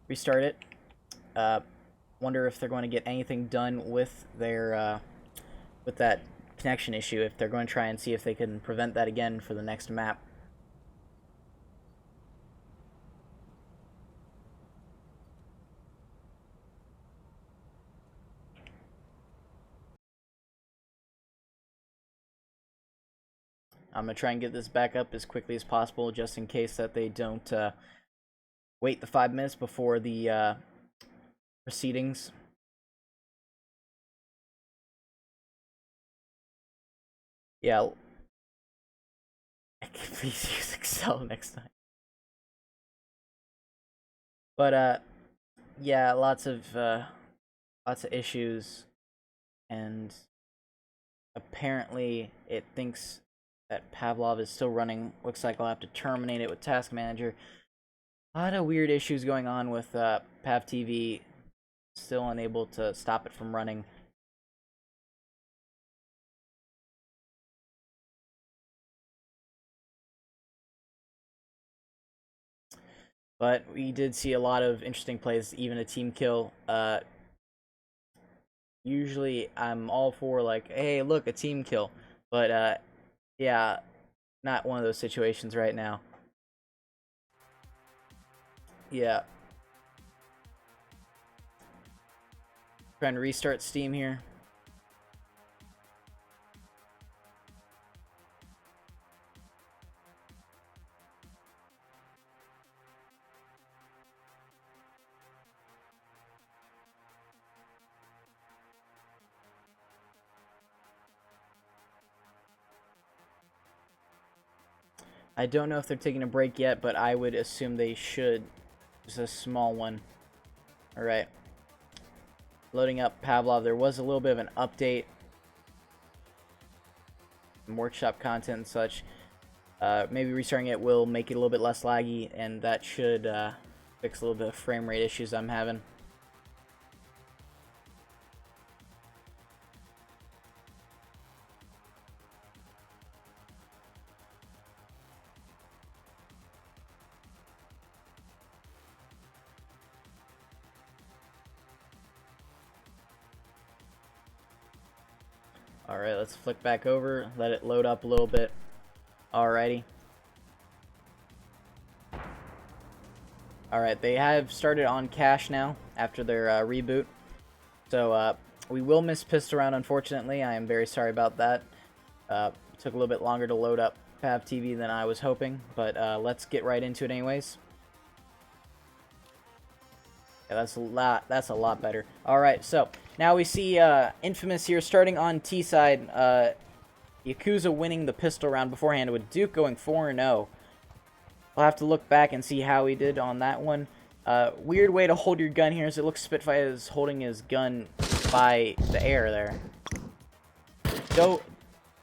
restart it. Wonder if they're going to get anything done with their with that connection issue. If they're going to try and see if they can prevent that again for the next map. I'm going to try and get this back up as quickly as possible, just in case that they don't wait the 5 minutes before the proceedings. Yeah. I can please use Excel next time. But, yeah, lots of issues, and apparently it thinks that Pavlov is still running. Looks like I'll have to terminate it with Task Manager. A lot of weird issues going on with Pav TV. Still unable to stop it from running. But we did see a lot of interesting plays, even a team kill. Usually I'm all for, like, hey, look, a team kill. But, yeah, not one of those situations right now. Yeah. Trying to restart Steam here. I don't know if they're taking a break yet, but I would assume they should. Just a small one. Alright. Loading up Pavlov. There was a little bit of an update. Some workshop content and such. Maybe restarting it will make it a little bit less laggy, and that should fix a little bit of frame rate issues I'm having. Alright, let's flick back over, let it load up a little bit. Alrighty. Alright, they have started on cache now after their reboot. So we will miss Pistol Round, unfortunately. I am very sorry about that. Took a little bit longer to load up Pav TV than I was hoping, but let's get right into it anyways. Yeah, that's a lot better. Alright, so now we see Infamous here starting on T side. Yakuza winning the pistol round beforehand with Duke going 4-0. I'll have to look back and see how he did on that one. Weird way to hold your gun here, as it looks Spitfire is holding his gun by the air there.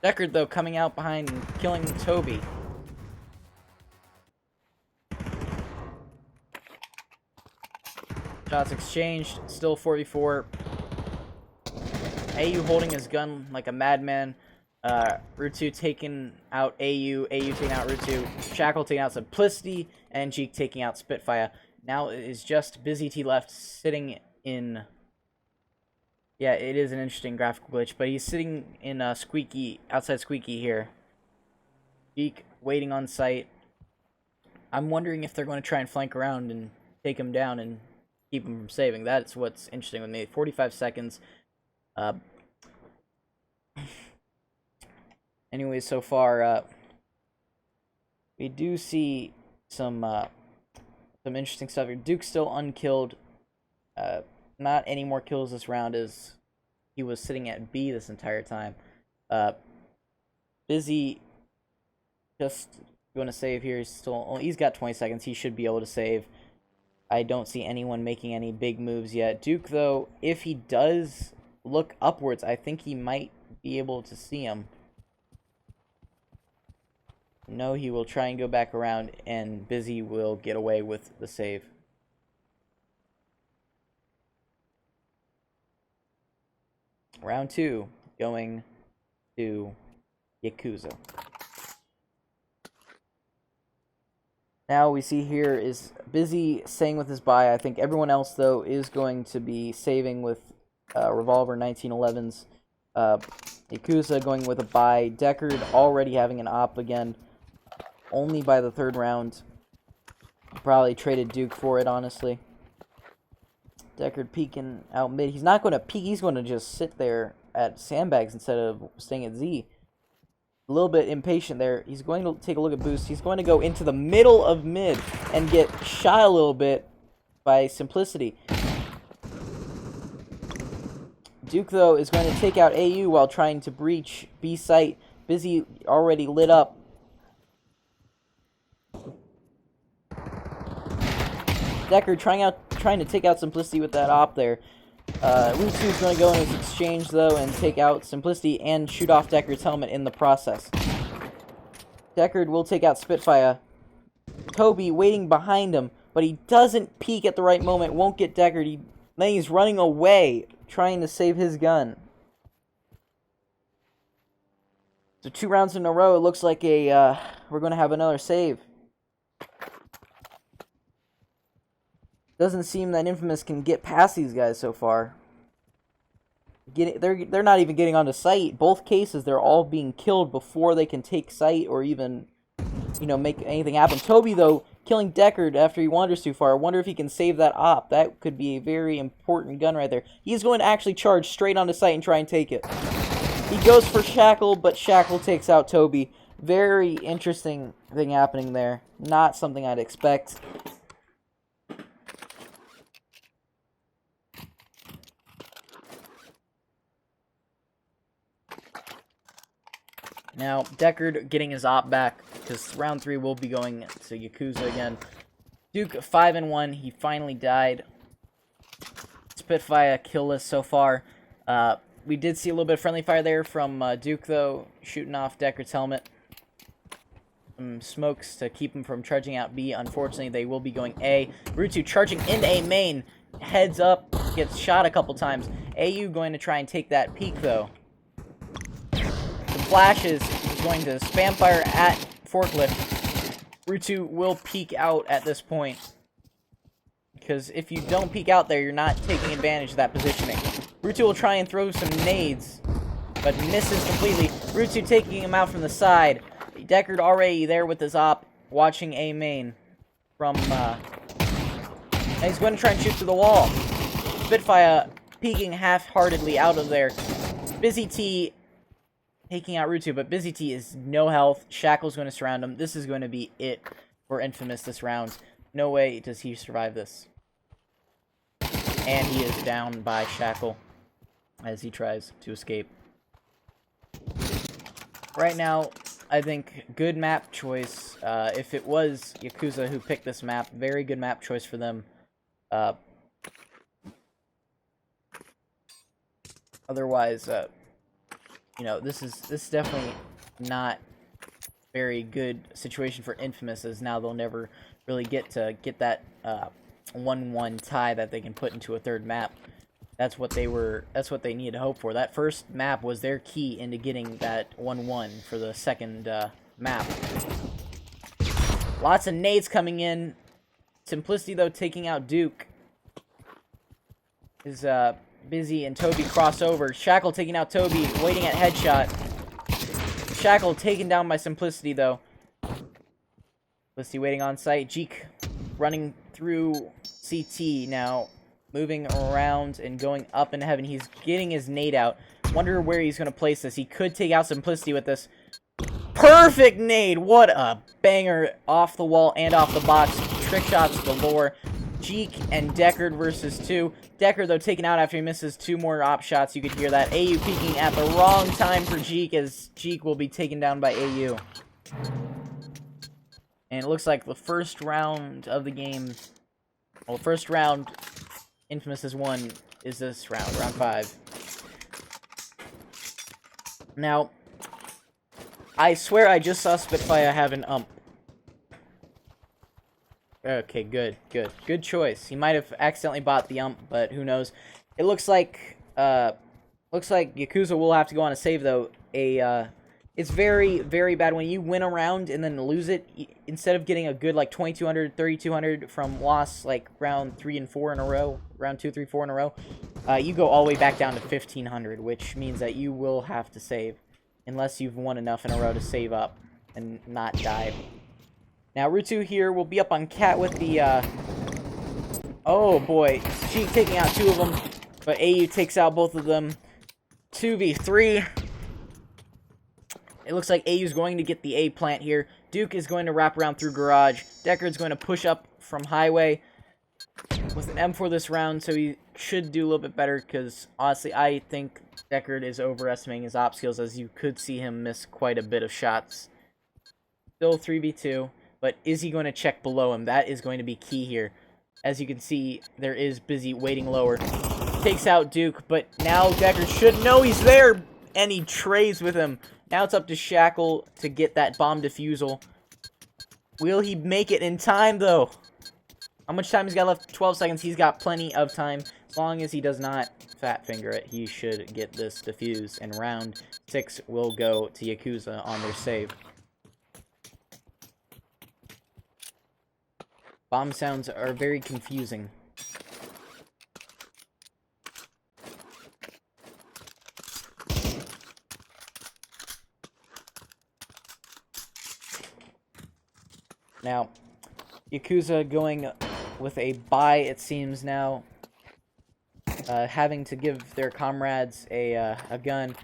Deckard, though, coming out behind and killing Toby. Shots exchanged, still 4v4. AU holding his gun like a madman. Rutu taking out AU taking out Rutu, Shackle taking out Simplicity, and Jeek taking out Spitfire. Now it is just Busy T left, sitting in Yeah, it is an interesting graphical glitch, but he's sitting in outside Squeaky here. Beak waiting on site. I'm wondering if they're going to try and flank around and take him down and keep him from saving. That's what's interesting with me. 45 seconds. Anyways, so far, we do see some interesting stuff here. Duke's still unkilled. Not any more kills this round as he was sitting at B this entire time. Busy just going to save here. He's got 20 seconds. He should be able to save. I don't see anyone making any big moves yet. Duke, though, if he does look upwards, I think he might be able to see him. No, he will try and go back around, and Busy will get away with the save. Round 2, going to Yakuza. Now we see here is Busy staying with his buy. I think everyone else, though, is going to be saving with Revolver 1911s. Yakuza going with a buy. Deckard already having an op again. Only by the third round. Probably traded Duke for it, honestly. Deckard peeking out mid. He's not going to peek. He's going to just sit there at sandbags instead of staying at Z. A little bit impatient there. He's going to take a look at boost. He's going to go into the middle of mid and get shot a little bit by Simplicity. Duke, though, is going to take out AU while trying to breach B site. Busy already lit up. Deckard trying to take out Simplicity with that op there. Rutsu is going to go in his exchange, though, and take out Simplicity and shoot off Deckard's helmet in the process. Deckard will take out Spitfire. Toby waiting behind him, but he doesn't peek at the right moment. Won't get Deckard. Then he's running away, trying to save his gun. So 2 rounds in a row. It looks like we're going to have another save. Doesn't seem that Infamous can get past these guys so far. They're not even getting onto site. Both cases, they're all being killed before they can take site or even, make anything happen. Toby, though, killing Deckard after he wanders too far. I wonder if he can save that op. That could be a very important gun right there. He's going to actually charge straight onto site and try and take it. He goes for Shackle, but Shackle takes out Toby. Very interesting thing happening there. Not something I'd expect. Now, Deckard getting his op back, because round 3 will be going to Yakuza again. Duke 5-1, he finally died. Spitfire killless so far. We did see a little bit of friendly fire there from Duke, though, shooting off Deckard's helmet. Some smokes to keep him from charging out B. Unfortunately, they will be going A. Rutsu charging into A main. Heads up, gets shot a couple times. AU going to try and take that peek, though. Flashes, he's going to spam fire at Forklift. Rutsu will peek out at this point. Because if you don't peek out there, you're not taking advantage of that positioning. Rutsu will try and throw some nades, but misses completely. Rutsu taking him out from the side. Deckard already there with his op, watching A main from, and he's going to try and shoot through the wall. Spitfire peeking half-heartedly out of there. Busy T taking out Rutsu, but Busy T is no health. Shackle's going to surround him. This is going to be it for Infamous this round. No way does he survive this. And he is down by Shackle as he tries to escape. Right now, I think good map choice. If it was Yakuza who picked this map, very good map choice for them. Otherwise, this is definitely not very good situation for Infamous, as now they'll never really get that 1-1 tie that they can put into a third map. That's what they needed to hope for. That first map was their key into getting that 1-1 for the second map. Lots of nades coming in. Simplicity, though, taking out Duke. Is Busy and Toby cross over. Shackle taking out Toby, waiting at headshot. Shackle taken down by Simplicity, though. Simplicity waiting on site. Jeek running through CT now. Moving around and going up into heaven. He's getting his nade out. Wonder where he's going to place this. He could take out Simplicity with this. Perfect nade! What a banger off the wall and off the box. Trick shots galore. Jeek and Deckard versus 2. Deckard, though, taken out after he misses 2 more op shots. You could hear that. AU peeking at the wrong time for Jeek, as Jeek will be taken down by AU. And it looks like the first round of the game... Well, first round Infamous has won is this round, round 5. Now, I swear I just saw Spitfire have an ump. Okay, good. Good choice. He might have accidentally bought the ump, but who knows. It looks like Yakuza will have to go on a save, though. It's very, very bad when you win a round and then lose it. Instead of getting a good, like, 2,200, 3,200 from loss, like, round 3 and 4 in a row, round 2, 3, 4 in a row, you go all the way back down to 1,500, which means that you will have to save. Unless you've won enough in a row to save up and not die. Now, Rutu here will be up on Cat with the, oh boy, Jeek taking out 2 of them, but AU takes out both of them. 2v3. It looks like AU's going to get the A plant here. Duke is going to wrap around through garage. Deckard's going to push up from highway with an M4 this round, so he should do a little bit better, because honestly, I think Deckard is overestimating his op skills, as you could see him miss quite a bit of shots. Still 3v2, but is he going to check below him? That is going to be key here. As you can see, there is Busy waiting lower. Takes out Duke, but now Deckard should know he's there, and he trays with him. Now it's up to Shackle to get that bomb defusal. Will he make it in time, though? How much time he's got left? 12 seconds. He's got plenty of time. As long as he does not fat finger it, he should get this defused. And round 6 will go to Yakuza on their save. Bomb sounds are very confusing. Now, Yakuza going with a buy, it seems now. Having to give their comrades a gun.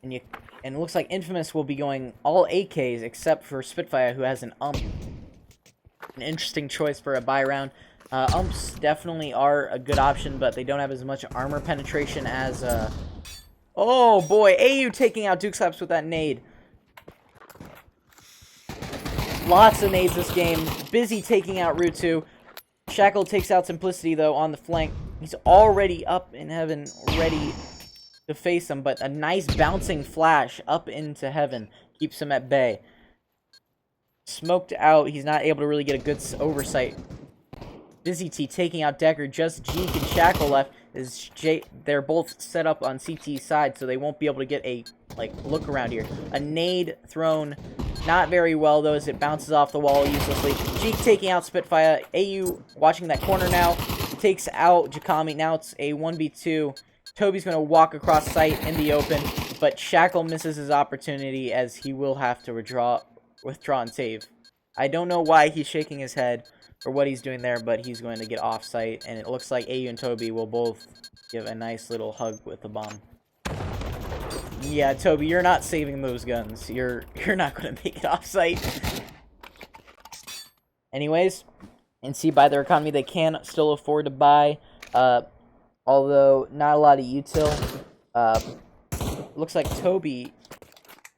And it looks like Infamous will be going all AKs except for Spitfire, who has an ump. An interesting choice for a buy round. Umps definitely are a good option, but they don't have as much armor penetration as... Oh boy, AU taking out Duke Slaps with that nade. Lots of nades this game. Busy taking out Rutu. Shackle takes out Simplicity, though, on the flank. He's already up in heaven, ready to face him, but a nice bouncing flash up into heaven keeps him at bay. Smoked out. He's not able to really get a good oversight. Busy T taking out Deckard. Just Jeek and Shackle left. They're both set up on CT's side, so they won't be able to get a look around here. A nade thrown. Not very well, though, as it bounces off the wall uselessly. Jeek taking out Spitfire. AU watching that corner now. Takes out Jakami. Now it's a 1v2. Toby's going to walk across site in the open, but Shackle misses his opportunity, as he will have to withdraw and save. I don't know why he's shaking his head or what he's doing there, but he's going to get off site, and it looks like AU and Toby will both give a nice little hug with the bomb. Yeah, Toby, you're not saving those guns. You're not going to make it off-site. Anyways, and see, by their economy, they can still afford to buy, although not a lot of util. Looks like Toby,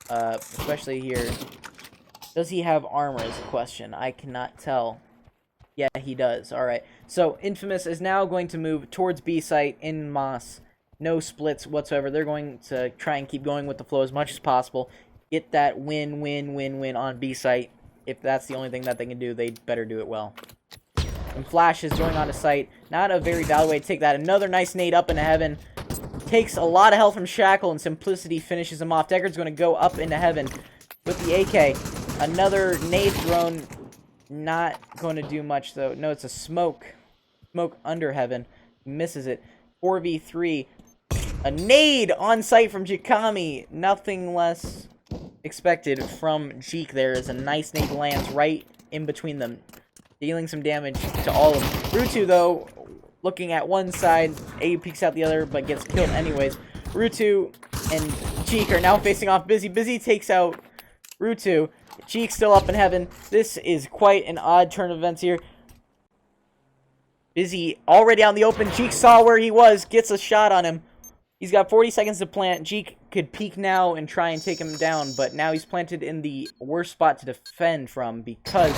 especially here, does he have armor is a question. I cannot tell. Yeah, he does. Alright, so Infamous is now going to move towards B-site in Moss. No splits whatsoever. They're going to try and keep going with the flow as much as possible. Get that win on B-site. If that's the only thing that they can do, they better do it well. And Flash is going on to site. Not a very valid way to take that. Another nice nade up into heaven. Takes a lot of health from Shackle, and Simplicity finishes him off. Deckard's going to go up into heaven with the AK. Another nade thrown. Not going to do much, though. No, it's a smoke. Smoke under heaven. misses it. 4v3. A nade on site from Jikami. Nothing less expected from Jeek. There is a nice nade lands right in between them, dealing some damage to all of them. Rutu, though, looking at one side, AU peeks out the other, but gets killed anyways. Rutu and Jeek are now facing off Busy. Busy takes out Rutu. Jeek still up in heaven. This is quite an odd turn of events here. Busy already out in the open. Jeek saw where he was, gets a shot on him. He's got 40 seconds to plant. Jeek could peek now and try and take him down, but now he's planted in the worst spot to defend from because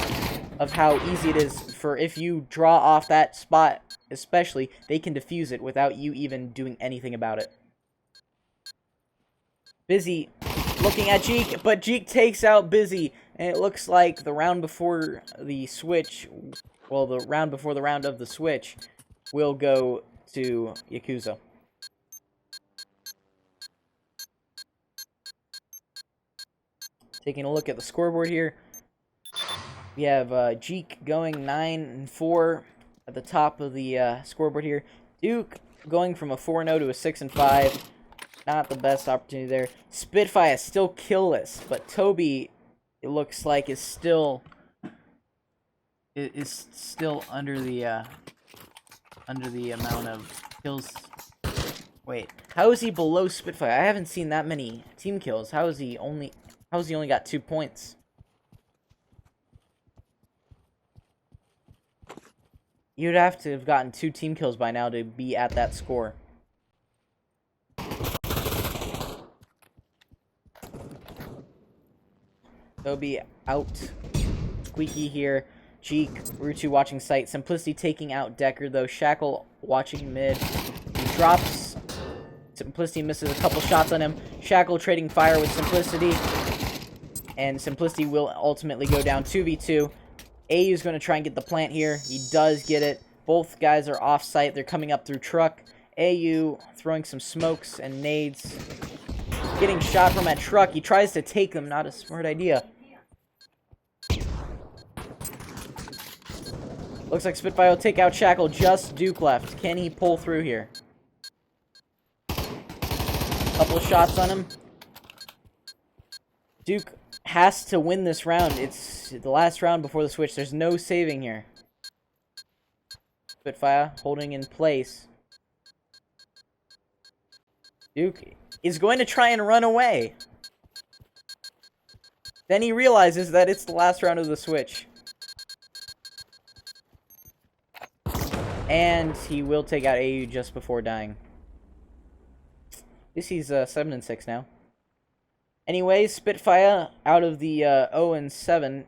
of how easy it is for, if you draw off that spot, especially, they can defuse it without you even doing anything about it. Busy looking at Jeek, but Jeek takes out Busy, and it looks like the round before the switch, well, the round before the round of the switch will go to Yakuza. Taking a look at the scoreboard here, we have Jeek going 9-4 at the top of the scoreboard here. Duke going from a 4-0 to a 6-5. Not the best opportunity there. Spitfire is still killless, but Toby, it looks like, is still under the amount of kills. Wait, how is he below Spitfire? I haven't seen that many team kills. How is he only got 2 points? You'd have to have gotten 2 team kills by now to be at that score. Toby out. Squeaky here. Jeek, Rutu watching sight. Simplicity taking out Decker, though. Shackle watching mid. He drops. Simplicity misses a couple shots on him. Shackle trading fire with Simplicity. And Simplicity will ultimately go down 2v2. AU is going to try and get the plant here. He does get it. Both guys are off site. They're coming up through truck. AU throwing some smokes and nades. Getting shot from that truck. He tries to take them. Not a smart idea. Looks like Spitfire will take out Shackle. Just Duke left. Can he pull through here? Couple of shots on him. Duke has to win this round. It's the last round before the switch. There's no saving here. Spitfire holding in place. Duke is going to try and run away. Then he realizes that it's the last round of the switch. And he will take out AU just before dying. This he's 7-6 now. Anyways, Spitfire out of the 0-7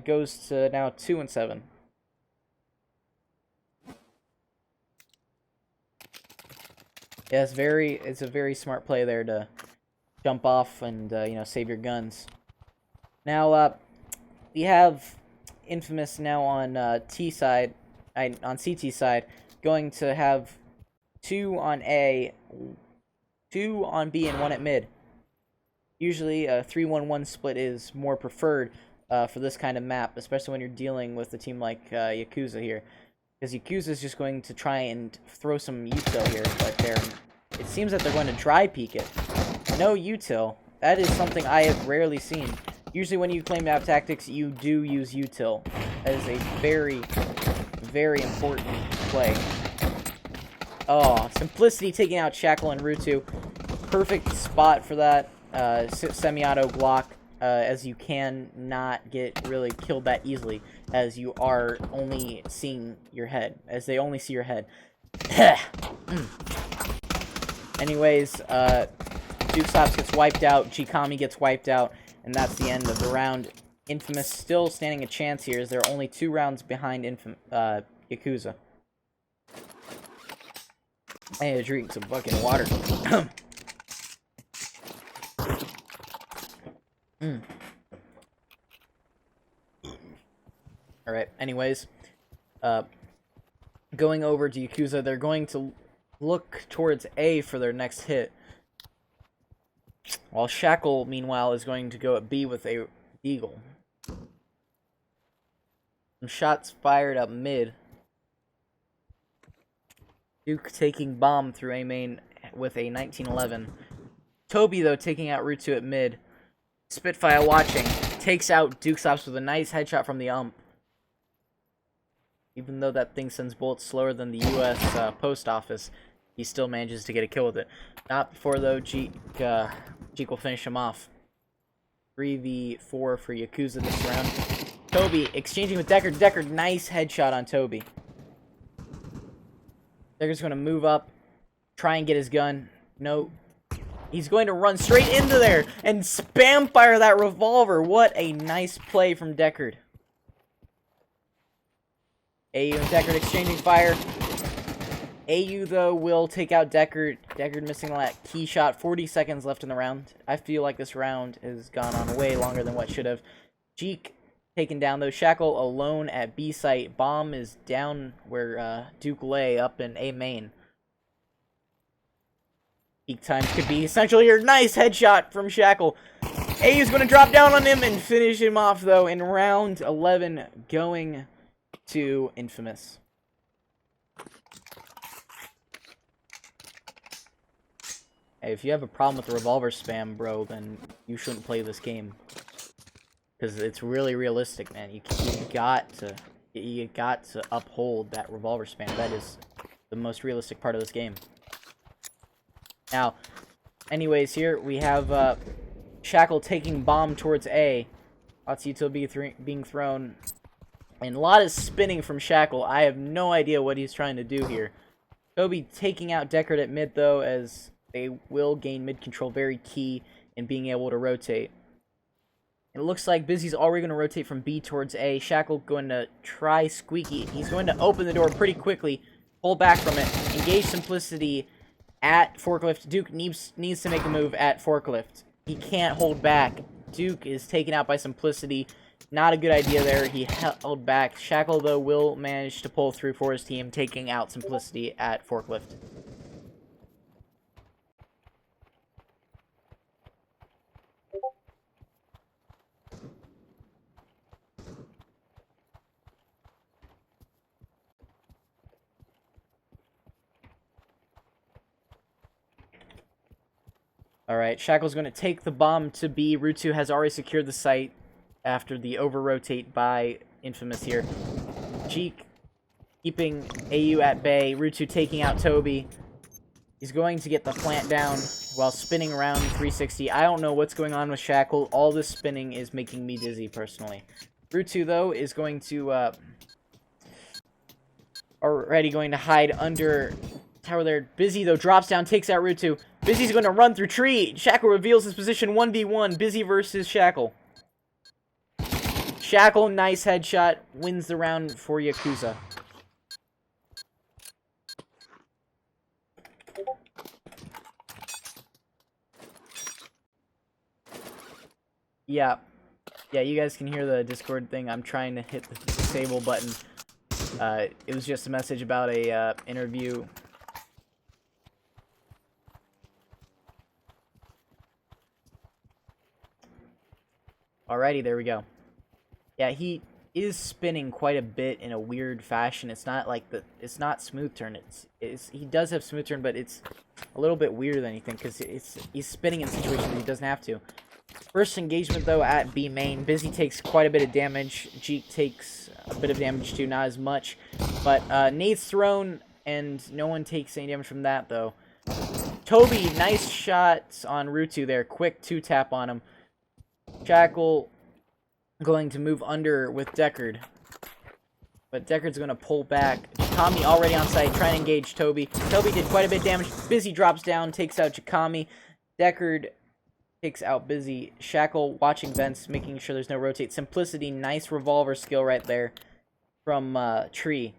goes to now 2-7. Yeah, it's a very smart play there to jump off and save your guns. Now we have Infamous now on T side, on CT side, going to have 2 on A, 2 on B, and 1 at mid. Usually a 3-1-1 split is more preferred for this kind of map, especially when you're dealing with a team like Yakuza here. Because Yakuza is just going to try and throw some util here, but it seems that they're going to dry peek it. No util. That is something I have rarely seen. Usually when you claim map tactics, you do use util. That is a very, very important play. Oh, Simplicity taking out Shackle and Rutu. Perfect spot for that semi-auto block, as you can not get really killed that easily, as you are only seeing your head, as they only see your head. Anyways, Duke Stops gets wiped out, Jikami gets wiped out, and that's the end of the round. Infamous still standing a chance here, as they're only 2 rounds behind Yakuza. I need to drink some fucking water. Alright, anyways. Going over to Yakuza, they're going to look towards A for their next hit. While Shackle, meanwhile, is going to go at B with a Eagle. Some shots fired up mid. Duke taking bomb through A main with a 1911. Toby, though, taking out Route 2 at mid. Spitfire watching. Takes out Duke's Ops with a nice headshot from the ump. Even though that thing sends bullets slower than the U.S. post office, he still manages to get a kill with it. Not before, though, Jeek will finish him off. 3v4 for Yakuza this round. Toby exchanging with Deckard. Deckard, nice headshot on Toby. Deckard's going to move up, try and get his gun. No. He's going to run straight into there and spam fire that revolver. What a nice play from Deckard. AU and Deckard exchanging fire. AU, though, will take out Deckard. Deckard missing that key shot. 40 seconds left in the round. I feel like this round has gone on way longer than what should have. Jeek taken down, though. Shackle alone at B site. Bomb is down where Duke lay, up in A main. Peak time could be essential here. Nice headshot from Shackle. AU's going to drop down on him and finish him off, though, in round 11, going to Infamous. Hey, if you have a problem with the revolver spam, bro, then you shouldn't play this game. Because it's really realistic, man. You got to uphold that revolver spam. That is the most realistic part of this game. Now, anyways, here we have Shackle taking bomb towards A. Lots of utility being thrown. And a lot of spinning from Shackle. I have no idea what he's trying to do here. Toby taking out Deckard at mid, though, as they will gain mid control. Very key in being able to rotate. It looks like Busy's already going to rotate from B towards A. Shackle going to try Squeaky. He's going to open the door pretty quickly. Pull back from it. Engage Simplicity at Forklift. Duke needs to make a move at Forklift. He can't hold back. Duke is taken out by Simplicity. Not a good idea there. He held back. Shackle, though, will manage to pull through for his team, taking out Simplicity at Forklift. Alright, Shackle's going to take the bomb to B. Route 2 has already secured the site after the over-rotate by Infamous here. Jeek keeping AU at bay. Route 2 taking out Toby. He's going to get the plant down while spinning around 360. I don't know what's going on with Shackle. All this spinning is making me dizzy, personally. Route 2, though, is going to... already going to hide under... tower there. Busy, though, drops down, takes out Route 2. Busy's going to run through tree. Shackle reveals his position 1v1. Busy versus Shackle. Shackle, nice headshot, wins the round for Yakuza. Yeah, you guys can hear the Discord thing. I'm trying to hit the disable button. It was just a message about a interview. Alrighty, there we go. Yeah, he is spinning quite a bit in a weird fashion. It's not like it's not smooth turn. He does have smooth turn, but it's a little bit weirder than anything because he's spinning in situations he doesn't have to. First engagement, though, at B main. Busy takes quite a bit of damage. Jeek takes a bit of damage too, not as much. But nade's thrown, and no one takes any damage from that, though. Toby, nice shots on Route 2 there. Quick 2-tap on him. Shackle going to move under with Deckard. But Deckard's going to pull back. Jakami already on site, trying to engage Toby. Toby did quite a bit of damage. Busy drops down, takes out Jakami. Deckard takes out Busy. Shackle watching vents, making sure there's no rotate. Simplicity, nice revolver skill right there from Tree.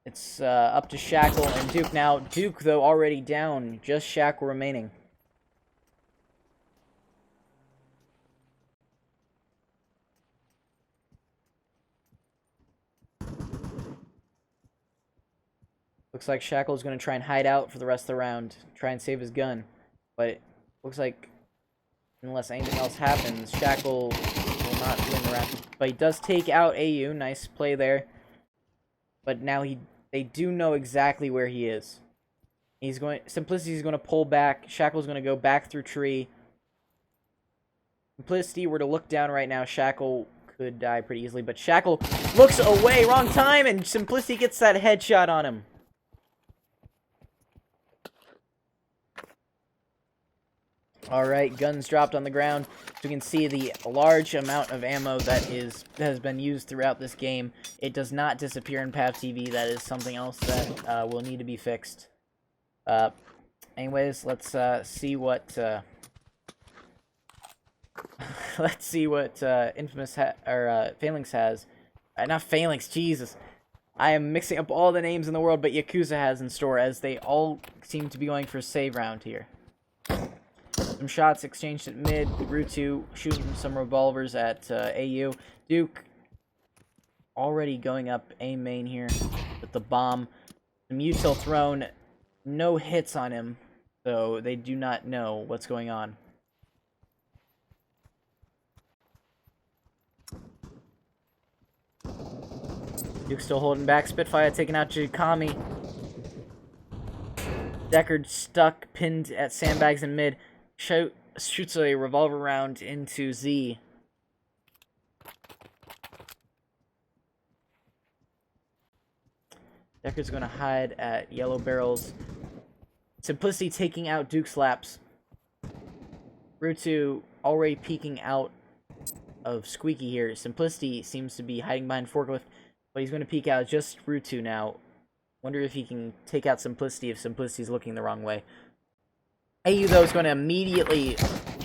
It's up to Shackle and Duke now. Duke, though, already down. Just Shackle remaining. Looks like Shackle's going to try and hide out for the rest of the round. Try and save his gun. But it looks like, unless anything else happens, Shackle will not win the round. But he does take out AU. Nice play there. But now he They do know exactly where he is. Simplicity's going to pull back. Shackle's going to go back through tree. Simplicity were to look down right now, Shackle could die pretty easily, but Shackle looks away, wrong time, and Simplicity gets that headshot on him. Alright, guns dropped on the ground. So you can see the large amount of ammo that has been used throughout this game. It does not disappear in Pav TV. That is something else that will need to be fixed. Anyways, let's see what let's see what Infamous Phalanx has. Not Phalanx, Jesus. I am mixing up all the names in the world, but Yakuza has in store, as they all seem to be going for a save round here. Some shots exchanged at mid. Rutu shooting some revolvers at AU. Duke already going up A main here with the bomb. Some util thrown. No hits on him, so they do not know what's going on. Duke still holding back. Spitfire taking out Jikami. Deckard stuck, pinned at sandbags in mid. Shoots a revolver round into Z. Deckard's going to hide at yellow barrels. Simplicity taking out Duke slaps. Rutu already peeking out of Squeaky here. Simplicity seems to be hiding behind forklift, but he's going to peek out just Rutu now. Wonder if he can take out Simplicity if Simplicity's looking the wrong way. AU, though, is going to immediately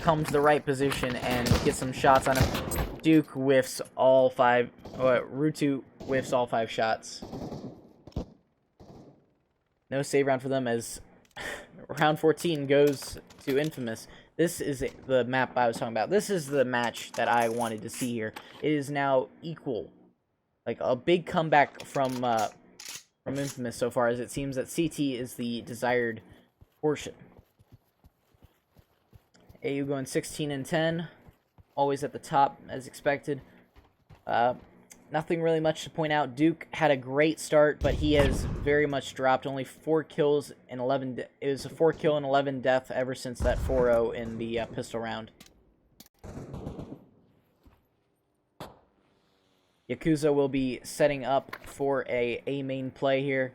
come to the right position and get some shots on him. Duke whiffs all 5... Rutu whiffs all 5 shots. No save round for them as round 14 goes to Infamous. This is the map I was talking about. This is the match that I wanted to see here. It is now equal. Like, a big comeback from Infamous so far, as it seems that CT is the desired portion. AU going 16 and 10, always at the top as expected. Nothing really much to point out. Duke had a great start, but he has very much dropped. Only 4 kills and 11. It was a 4 kill and 11 death ever since that 4-0 in the pistol round. Yakuza will be setting up for a main play here.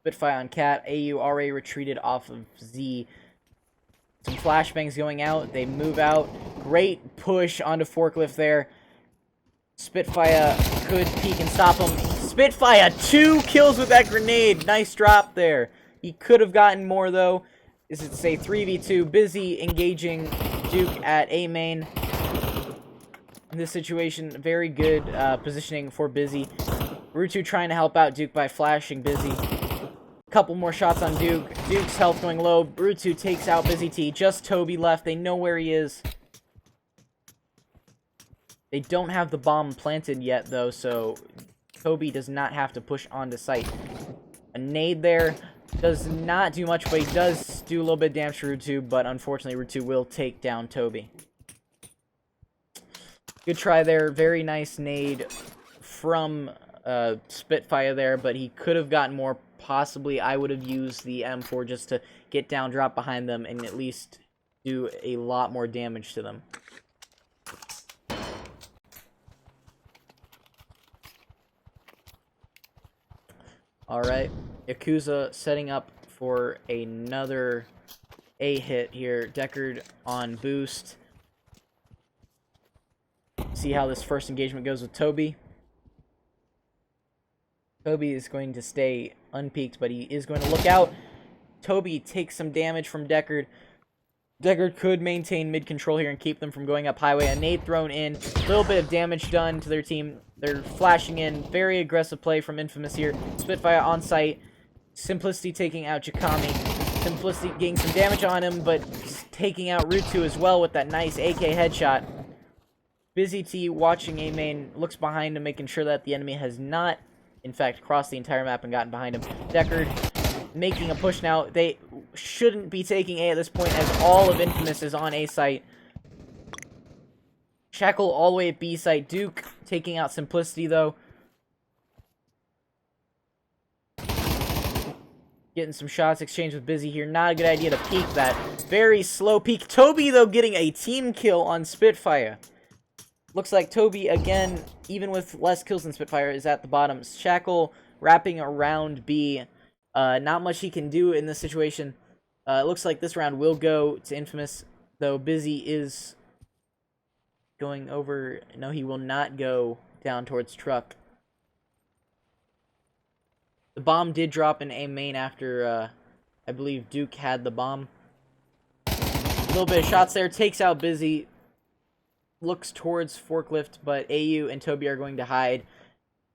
Spitfire on Cat. AU already retreated off of Z. Some flashbangs going out. They move out. Great push onto forklift there. Spitfire could peek and stop him. Spitfire, 2 kills with that grenade. Nice drop there. He could have gotten more, though. This is to say 3v2. Busy engaging Duke at A main. In this situation, very good positioning for Busy. Rutu trying to help out Duke by flashing Busy. Couple more shots on Duke. Duke's health going low. Rutu takes out Busy T. Just Toby left. They know where he is. They don't have the bomb planted yet, though, so Toby does not have to push onto site. A nade there does not do much, but he does do a little bit of damage to Rutu, but unfortunately Rutu will take down Toby. Good try there. Very nice nade from Spitfire there, but he could have gotten more. Possibly I would have used the M4 just to get down, drop behind them, and at least do a lot more damage to them. Alright, Yakuza setting up for another A hit here. Deckard on boost. See how this first engagement goes with Toby. Toby is going to stay unpeaked, but he is going to look out. Toby takes some damage from Deckard. Deckard could maintain mid-control here and keep them from going up highway. A nade thrown in. A little bit of damage done to their team. They're flashing in. Very aggressive play from Infamous here. Spitfire on site. Simplicity taking out Jikami. Simplicity getting some damage on him, but taking out Rutu as well with that nice AK headshot. Busy T watching A main. Looks behind him, making sure that the enemy has not, in fact, crossed the entire map and gotten behind him. Deckard making a push now. They shouldn't be taking A at this point, as all of Infamous is on A site. Shackle all the way at B site. Duke taking out Simplicity, though. Getting some shots exchanged with Busy here. Not a good idea to peek that. Very slow peek. Toby, though, getting a team kill on Spitfire. Looks like Toby, again, even with less kills than Spitfire, is at the bottom. Shackle wrapping around B. Not much he can do in this situation. It looks like this round will go to Infamous, though Busy is going over. No, he will not go down towards Truck. The bomb did drop in A main after, I believe, Duke had the bomb. A little bit of shots there. Takes out Busy. Looks towards Forklift, but AU and Toby are going to hide.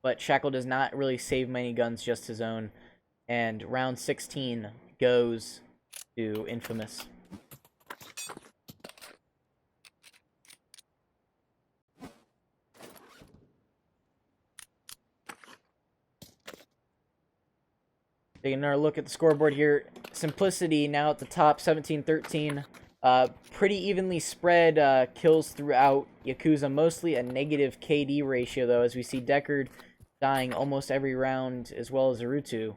But Shackle does not really save many guns, just his own. And round 16 goes to Infamous. Taking another look at the scoreboard here. Simplicity now at the top, 17-13. Pretty evenly spread kills throughout Yakuza. Mostly a negative KD ratio, though, as we see Deckard dying almost every round, as well as Arutu.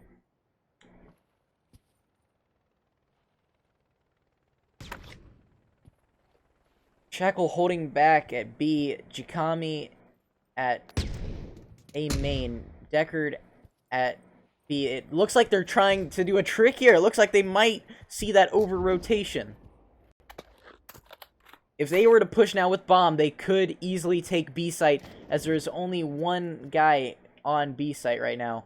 Shackle holding back at B. Jikami at A main. Deckard at B. It looks like they're trying to do a trick here. It looks like they might see that over-rotation. If they were to push now with bomb, they could easily take B site, as there's only one guy on B site right now.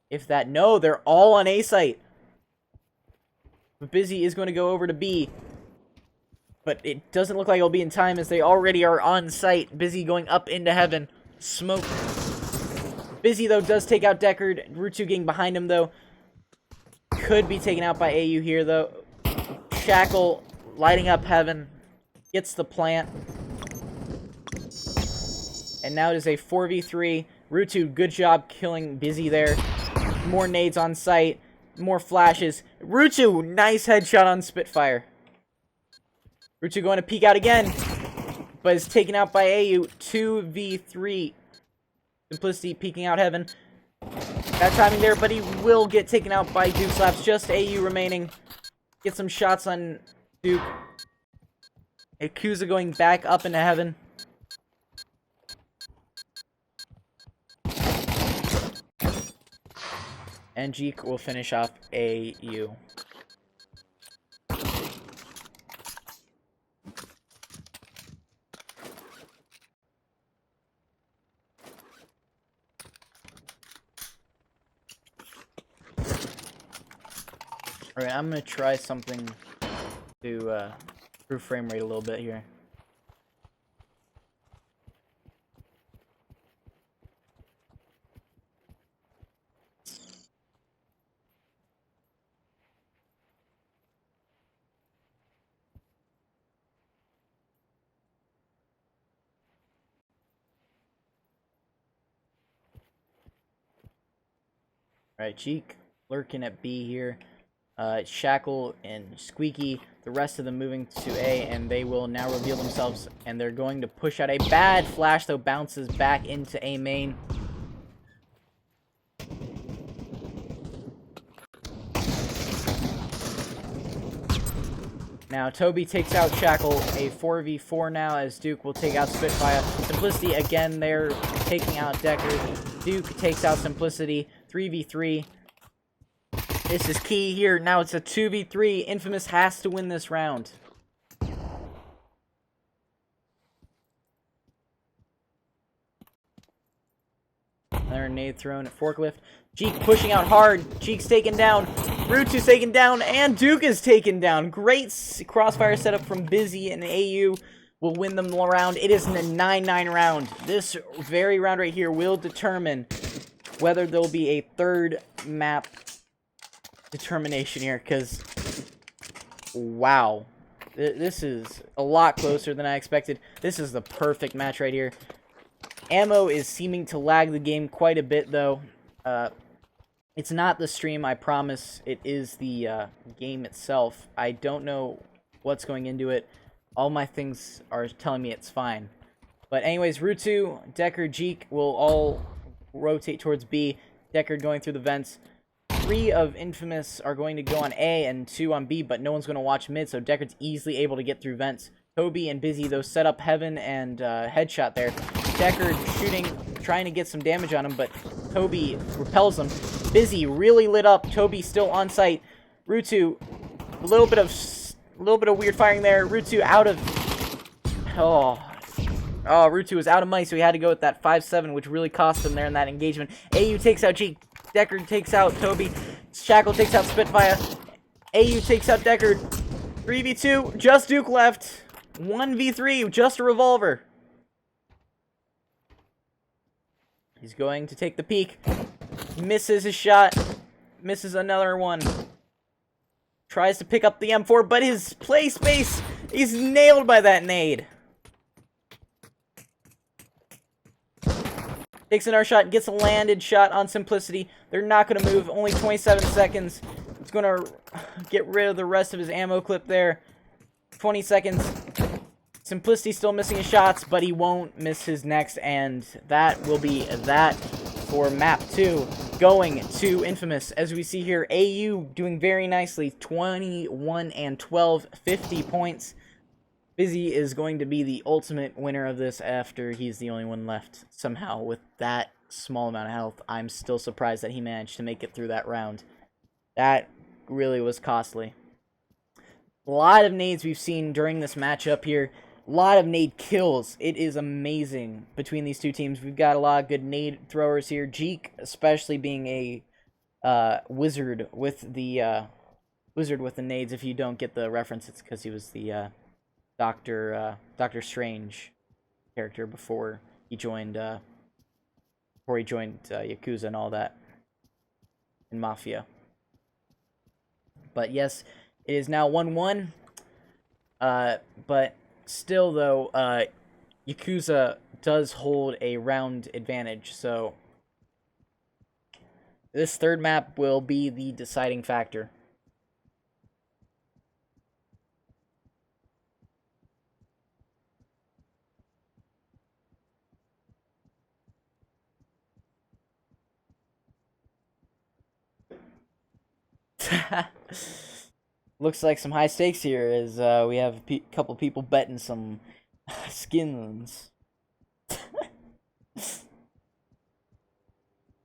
If that... No, they're all on A site. But Busy is going to go over to B. But it doesn't look like it'll be in time, as they already are on site. Busy going up into heaven. Smoke. Busy, though, does take out Deckard. Rutu getting behind him, though. Could be taken out by AU here, though. Shackle lighting up heaven. Gets the plant. And now it is a 4v3. Rutu, good job killing Busy there. More nades on site. More flashes. Rutu, nice headshot on Spitfire. Rutu going to peek out again, but is taken out by AU. 2v3. Simplicity peeking out heaven. Bad timing there, but he will get taken out by Duke Slaps. Just AU remaining. Get some shots on Duke. Yakuza going back up into heaven. And Jeek will finish off AU. Alright, I'm going to try something to improve frame rate a little bit here. Alright, Cheek lurking at B here. Shackle and Squeaky, the rest of them moving to A, and they will now reveal themselves, and they're going to push out a bad flash, though bounces back into A main. Now Toby takes out Shackle, a 4v4 now, as Duke will take out Spitfire. Simplicity again there, taking out Deckard. Duke takes out Simplicity, 3v3. This is key here. Now it's a 2v3. Infamous has to win this round. Another nade thrown at Forklift. Jeek pushing out hard. Jeek's taken down. Rutu's taken down. And Duke is taken down. Great crossfire setup from Busy, and AU will win them round. It is in a 9-9 round. This very round right here will determine whether there'll be a third map determination here, because wow, this is a lot closer than I expected. This is the perfect match right here. Ammo is seeming to lag the game quite a bit, though. It's not the stream, I promise. It is the game itself. I don't know what's going into it. All my things are telling me it's fine, But anyways, Rutu, Deckard, Jeek will all rotate towards B. Deckard going through the vents. 3 of Infamous are going to go on A and 2 on B, but no one's going to watch mid, so Deckard's easily able to get through vents. Toby and Busy, though, set up Heaven and headshot there. Deckard shooting, trying to get some damage on him, but Toby repels him. Busy really lit up. Toby still on site. Rutu, a little bit of weird firing there. Rutu out of... Oh, Rutu was out of money, so he had to go with that 5-7, which really cost him there in that engagement. AU takes out Jeek. Deckard takes out Toby. Shackle takes out Spitfire. AU takes out Deckard. 3v2. Just Duke left. 1v3. Just a revolver. He's going to take the peek. Misses his shot. Misses another one. Tries to pick up the M4, but his play space is nailed by that nade. Takes another shot, gets a landed shot on Simplicity. They're not going to move. Only 27 seconds. It's going to get rid of the rest of his ammo clip there. 20 seconds. Simplicity still missing his shots, but he won't miss his next. And that will be that for map 2. Going to Infamous. As we see here, AU doing very nicely. 21 and 12. 50 points. Busy is going to be the ultimate winner of this after he's the only one left somehow with that small amount of health. I'm still surprised that he managed to make it through that round. That really was costly. A lot of nades we've seen during this matchup here. A lot of nade kills. It is amazing between these two teams. We've got a lot of good nade throwers here. Jeek especially being a wizard with the nades. If you don't get the reference, it's because he was the Doctor Strange character before he joined Yakuza and all that, and Mafia. But yes, it is now 1-1. But still, though, Yakuza does hold a round advantage. So this third map will be the deciding factor. Looks like some high stakes here as we have a couple people betting some skins.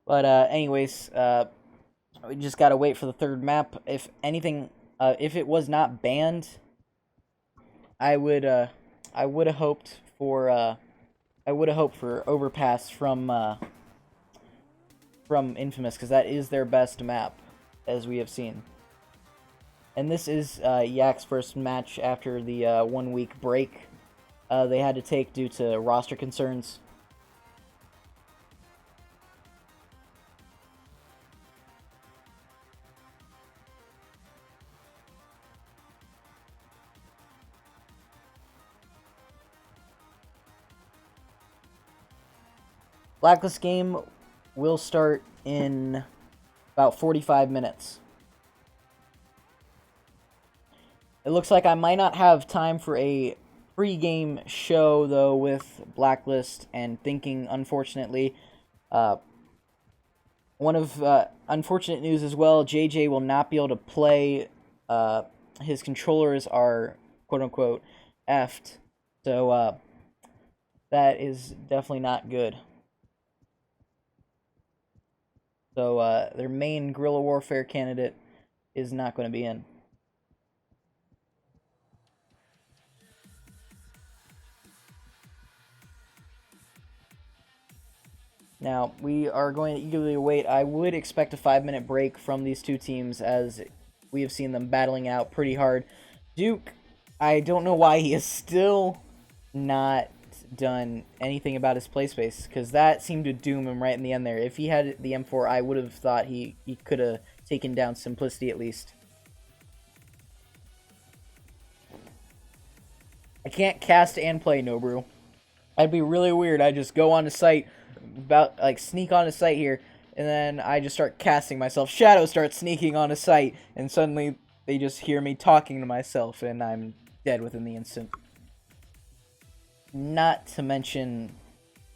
But anyways, we just gotta wait for the third map. If anything, if it was not banned, I would have hoped for Overpass from Infamous, because that is their best map, as we have seen. And this is Yak's first match after the 1 week break they had to take due to roster concerns. Blacklist game will start in about 45 minutes. It looks like I might not have time for a pre-game show, though, with Blacklist, and thinking, unfortunately, one of unfortunate news as well, JJ will not be able to play. His controllers are, quote-unquote, effed, so that is definitely not good. So their main guerrilla warfare candidate is not going to be in. Now, we are going to eagerly await. I would expect a 5-minute break from these two teams, as we have seen them battling out pretty hard. Duke, I don't know why he is still not done anything about his play space, because that seemed to doom him right in the end there. If he had the M4, I would have thought he could have taken down Simplicity at least. I can't cast and play Nobru. That'd be really weird. I just go on the site, sneak on the site here, and then I just start casting myself. Shadow starts sneaking on the site, and suddenly they just hear me talking to myself, and I'm dead within the instant. Not to mention,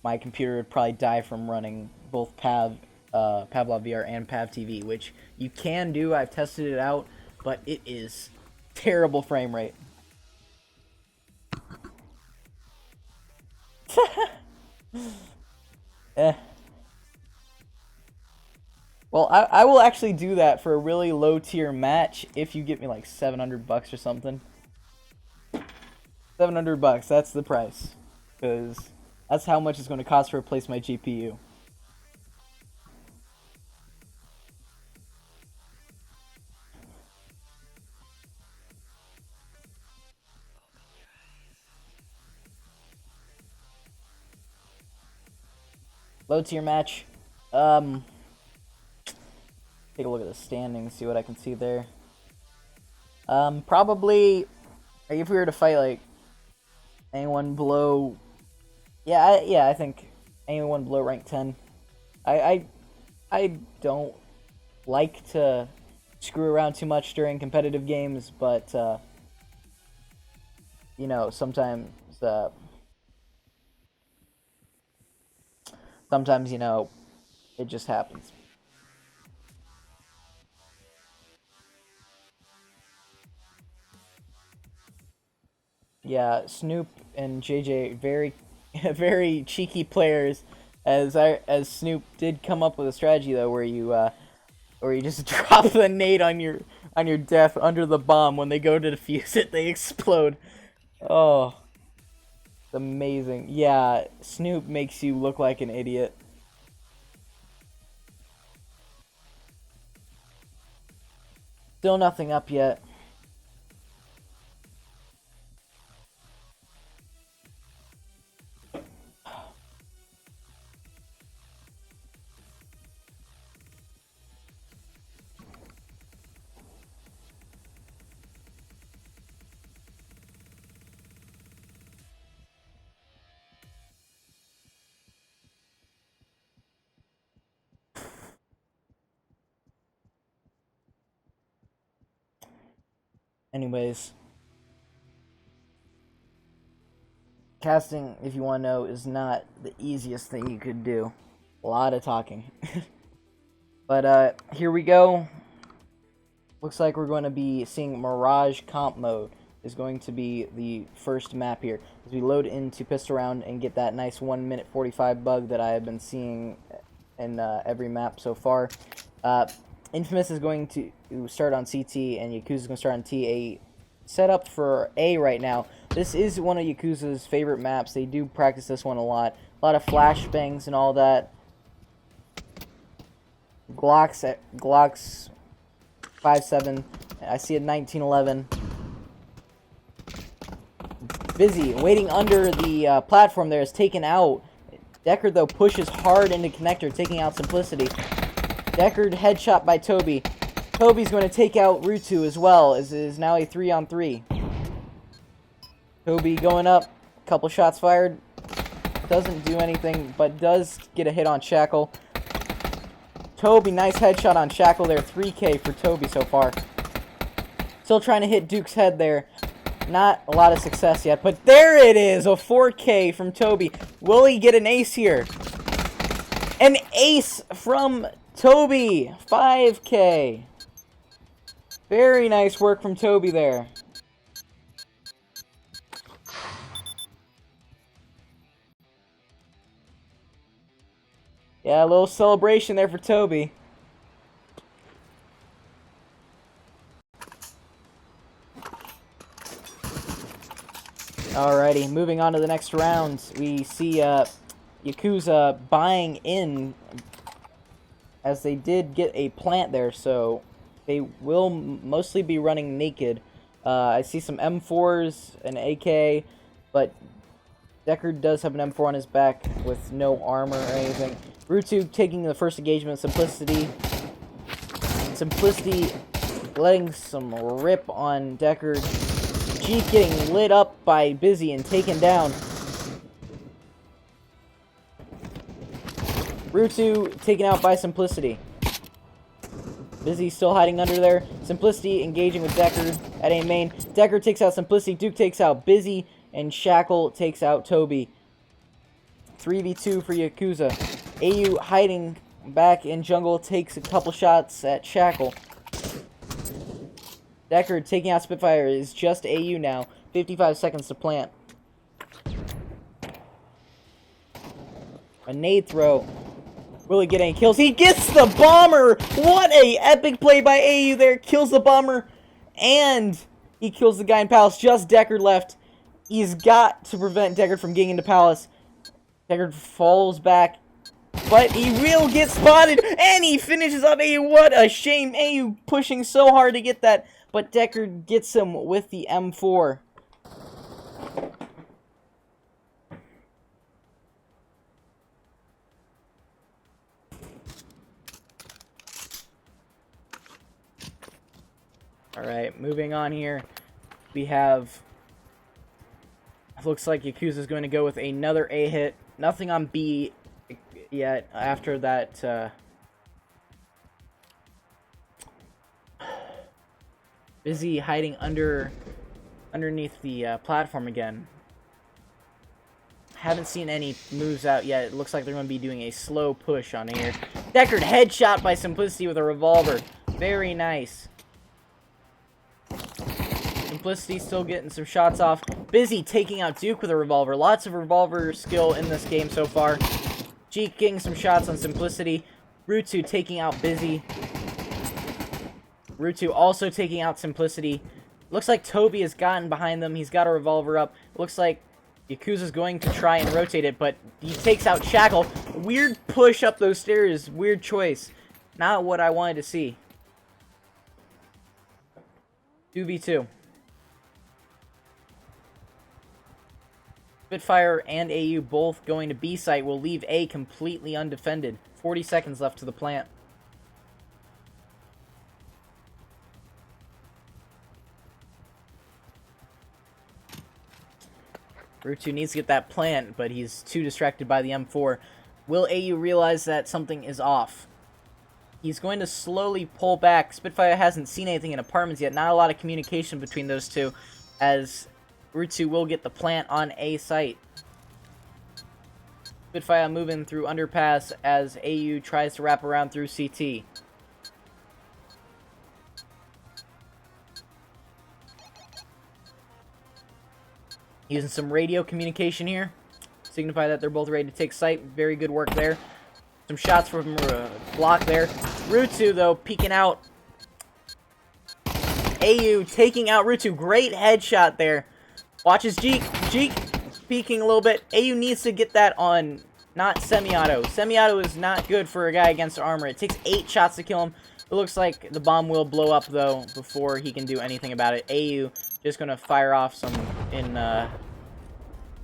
my computer would probably die from running both Pavlov VR and Pav TV, which you can do. I've tested it out, but it is terrible frame rate. Eh. Well, I will actually do that for a really low tier match if you get me like $700 or something. $700, that's the price. Because that's how much it's going to cost to replace my GPU. Low tier match. Take a look at the standings, see what I can see there. Probably, like, if we were to fight like anyone below, I think anyone below rank 10. I don't like to screw around too much during competitive games, but you know, sometimes you know, it just happens. Yeah, Snoop and JJ, very, very cheeky players. As Snoop did come up with a strategy though, where you just drop the nade on your death under the bomb. When they go to defuse it, they explode. Oh, it's amazing. Yeah, Snoop makes you look like an idiot. Still nothing up yet. Anyways, casting, if you want to know, is not the easiest thing you could do. A lot of talking. But here we go. Looks like we're going to be seeing Mirage Comp Mode is going to be the first map here. As we load into Pistol Round and get that nice 1 minute 45 bug that I have been seeing in every map so far. Infamous is going to start on CT, and Yakuza is going to start on TA. Set up for A right now. This is one of Yakuza's favorite maps. They do practice this one a lot. A lot of flashbangs and all that. Glocks 5.7. I see a 1911. Busy waiting under the platform there is taken out. Deckard though pushes hard into connector, taking out Simplicity. Deckard headshot by Toby. Toby's going to take out Rutu as well, as it is now a 3-on-3. Toby going up, couple shots fired. Doesn't do anything, but does get a hit on Shackle. Toby, nice headshot on Shackle there. 3K for Toby so far. Still trying to hit Duke's head there. Not a lot of success yet, but there it is! A 4K from Toby. Will he get an ace here? An ace from Toby! 5K. Very nice work from Toby there. Yeah, a little celebration there for Toby. Alrighty, moving on to the next round. We see Yakuza buying in, as they did get a plant there, so they will mostly be running naked. I see some M4s, an AK, but Deckard does have an M4 on his back with no armor or anything. Rutu taking the first engagement, Simplicity. Simplicity letting some rip on Deckard. Jeep getting lit up by Busy and taken down. Rutu taken out by Simplicity. Busy still hiding under there. Simplicity engaging with Deckard at A main. Deckard takes out Simplicity. Duke takes out Busy. and Shackle takes out Toby. 3v2 for Yakuza. AU hiding back in jungle takes a couple shots at Shackle. Deckard taking out Spitfire is just AU now. 55 seconds to plant. A nade throw. Will he get any kills? He gets the bomber! What a epic play by AU there. Kills the bomber. And he kills the guy in Palace. Just Deckard left. He's got to prevent Deckard from getting into Palace. Deckard falls back. But he will get spotted. And he finishes off AU. What a shame. AU pushing so hard to get that. But Deckard gets him with the M4. Alright, moving on here. We have... Looks like Yakuza's going to go with another A hit. Nothing on B yet after that... Busy hiding underneath the platform again. Haven't seen any moves out yet. It looks like they're going to be doing a slow push on here. Deckard headshot by Simplicity with a revolver. Very nice. Simplicity still getting some shots off. Busy taking out Duke with a revolver. Lots of revolver skill in this game so far. Jeek getting some shots on Simplicity. Rutu taking out Busy. Rutu also taking out Simplicity. Looks like Toby has gotten behind them. He's got a revolver up. Looks like Yakuza's going to try and rotate it, but he takes out Shackle. Weird push up those stairs. Weird choice. Not what I wanted to see. 2v2. Spitfire and AU both going to B site will leave A completely undefended. 40 seconds left to the plant. Rutu needs to get that plant, but he's too distracted by the M4. Will AU realize that something is off? He's going to slowly pull back. Spitfire hasn't seen anything in apartments yet. Not a lot of communication between those two, as Rutu will get the plant on A site. Spitfire moving through underpass as AU tries to wrap around through CT. Using some radio communication here. Signify that they're both ready to take site. Very good work there. Some shots from block there. Rutu, though, peeking out. AU taking out Rutu. Great headshot there. Watches Jeek. Jeek peeking a little bit. AU needs to get that on not semi-auto. Semi-auto is not good for a guy against armor. It takes 8 shots to kill him. It looks like the bomb will blow up, though, before he can do anything about it. AU just going to fire off some in...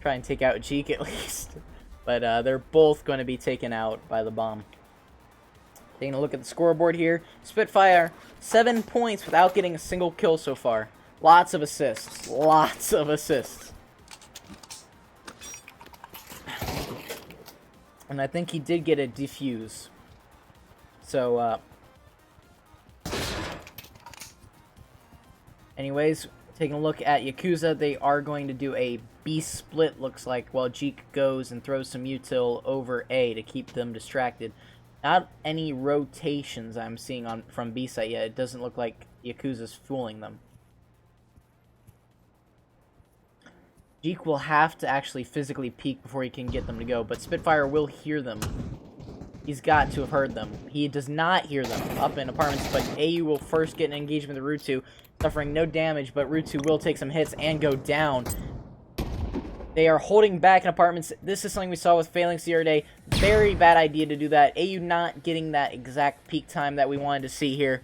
try and take out Jeek at least. But they're both going to be taken out by the bomb. Taking a look at the scoreboard here. Spitfire, 7 points without getting a single kill so far. Lots of assists. Lots of assists. And I think he did get a defuse. So, anyways, taking a look at Yakuza, they are going to do a B split, looks like, while Jeek goes and throws some util over A to keep them distracted. Not any rotations I'm seeing from B site yet. It doesn't look like Yakuza's fooling them. Jeek will have to actually physically peek before he can get them to go, but Spitfire will hear them. He's got to have heard them. He does not hear them up in apartments, but AU will first get an engagement with Rutu, suffering no damage, but Rutu will take some hits and go down. They are holding back in apartments. This is something we saw with Phalanx the other day. Very bad idea to do that. AU not getting that exact peak time that we wanted to see here.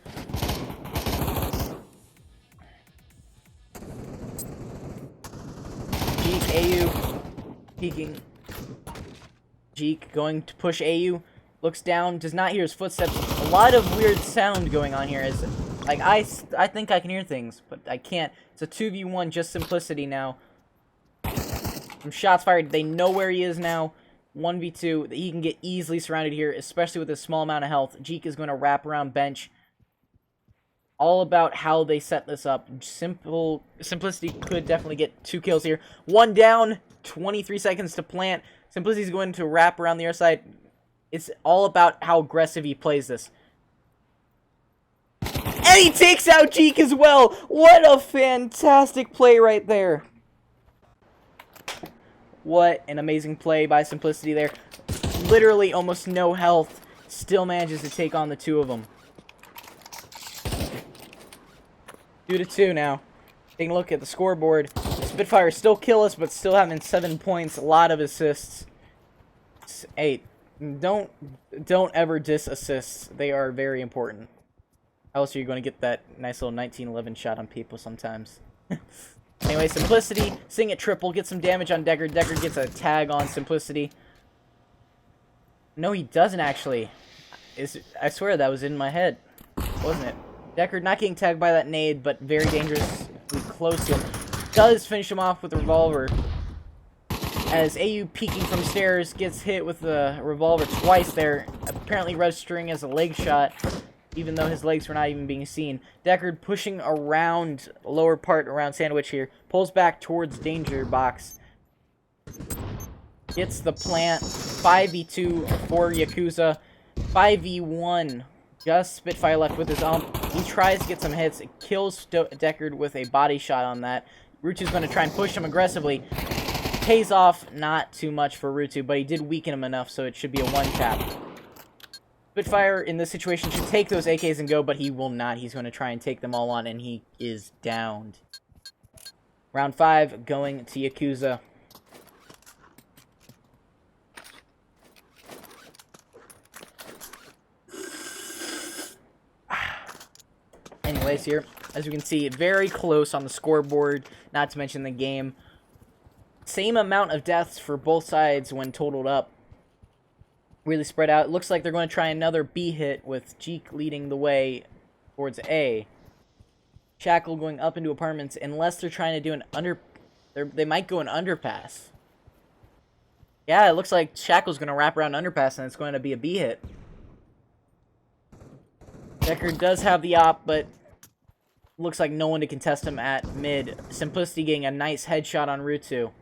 Jeek, AU, peeking. Jeek going to push AU. Looks down, does not hear his footsteps. A lot of weird sound going on here. As, like, I think I can hear things, but I can't. It's a 2v1, just Simplicity now. Some shots fired. They know where he is now. 1v2. He can get easily surrounded here, especially with a small amount of health. Jeek is going to wrap around bench. all about how they set this up. Simplicity could definitely get 2 kills here. 1 down, 23 seconds to plant. Simplicity's going to wrap around the other side. It's all about how aggressive he plays this. And he takes out Jeek as well! What a fantastic play right there. What an amazing play by Simplicity there. Literally almost no health. Still manages to take on the 2 of them. 2-2 now. Taking a look at the scoreboard. Spitfire still killless, but still having 7 points. A lot of assists. 8. Don't ever diss assists. They are very important. How else are you going to get that nice little 1911 shot on people sometimes? Anyway, Simplicity, seeing it triple, get some damage on Deckard. Deckard gets a tag on Simplicity. No, he doesn't actually. I swear that was in my head, wasn't it? Deckard not getting tagged by that nade, but very dangerously close to him. Does finish him off with a revolver. As AU peeking from stairs gets hit with the revolver twice there, apparently registering as a leg shot, even though his legs were not even being seen. Deckard pushing around lower part around Sandwich here, pulls back towards danger box. Gets the plant. 5v2 for Yakuza. 5v1. Just Spitfire left with his He tries to get some hits. It kills Deckard with a body shot on that. Rutu's going to try and push him aggressively. Pays off not too much for Rutu, but he did weaken him enough, so it should be a 1-tap. Spitfire in this situation should take those AKs and go, but he will not. He's going to try and take them all on, and he is downed. Round 5 going to Yakuza. Anyways, here, as you can see, very close on the scoreboard, not to mention the game. Same amount of deaths for both sides when totaled up. Really spread out. It looks like they're going to try another B hit with Jeek leading the way towards A. Shackle going up into apartments, unless they're trying to do an they might go an underpass. Yeah, it looks like Shackle's going to wrap around underpass, and it's going to be a B hit. Deckard does have the op, but looks like no one to contest him at mid. Simplicity getting a nice headshot on Rutu.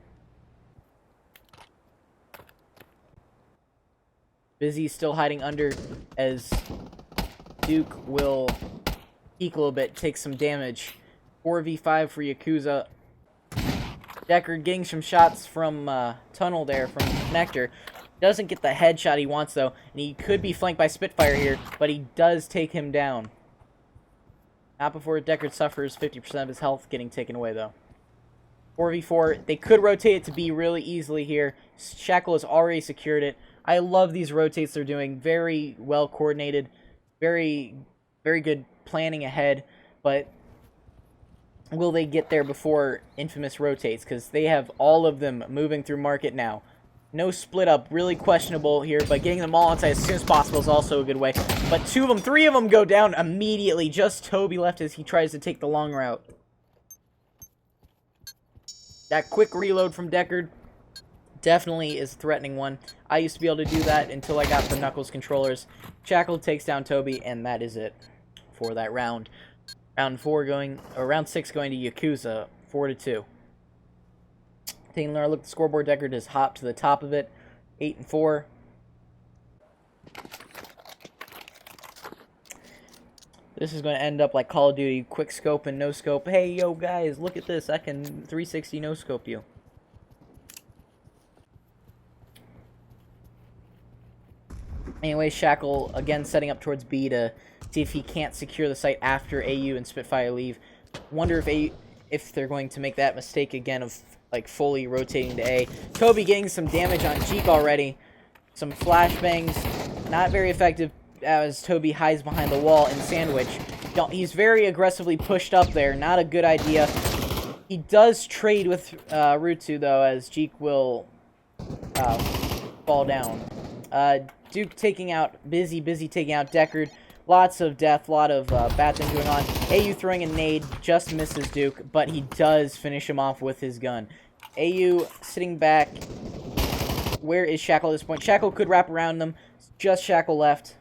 Busy still hiding under as Duke will peek a little bit, take some damage. 4v5 for Yakuza. Deckard getting some shots from Tunnel there, from Connector. Doesn't get the headshot he wants, though, and he could be flanked by Spitfire here, but he does take him down. Not before Deckard suffers 50% of his health getting taken away, though. 4v4. They could rotate it to B really easily here. Shackle has already secured it. I love these rotates they're doing. Very well coordinated. Very, very good planning ahead, but will they get there before Infamous rotates? Because they have all of them moving through market now. No split up, really questionable here, but getting them all inside as soon as possible is also a good way. But 2 of them, 3 of them go down immediately. Just Toby left as he tries to take the long route. That quick reload from Deckard definitely is a threatening one. I used to be able to do that until I got the Knuckles controllers. Shackle takes down Toby, and that is it for that round. Round 6 going to Yakuza, 4-2. Taking another look at the scoreboard, Deckard has hopped to the top of it, 8-4. This is going to end up like Call of Duty, quick scope and no scope. Hey, yo, guys, look at this. I can 360 no scope you. Anyway, Shackle again setting up towards B to see if he can't secure the site after AU and Spitfire leave. Wonder if they're going to make that mistake again of like fully rotating to A. Toby getting some damage on Jeek already. Some flashbangs, not very effective as Toby hides behind the wall in Sandwich. He's very aggressively pushed up there, not a good idea. He does trade with Rutu though, as Jeek will fall down. Duke taking out, busy taking out Deckard. Lots of death, lot of bad things going on. AU throwing a nade, just misses Duke, but he does finish him off with his gun. AU sitting back. Where is Shackle at this point? Shackle could wrap around them. Just Shackle left.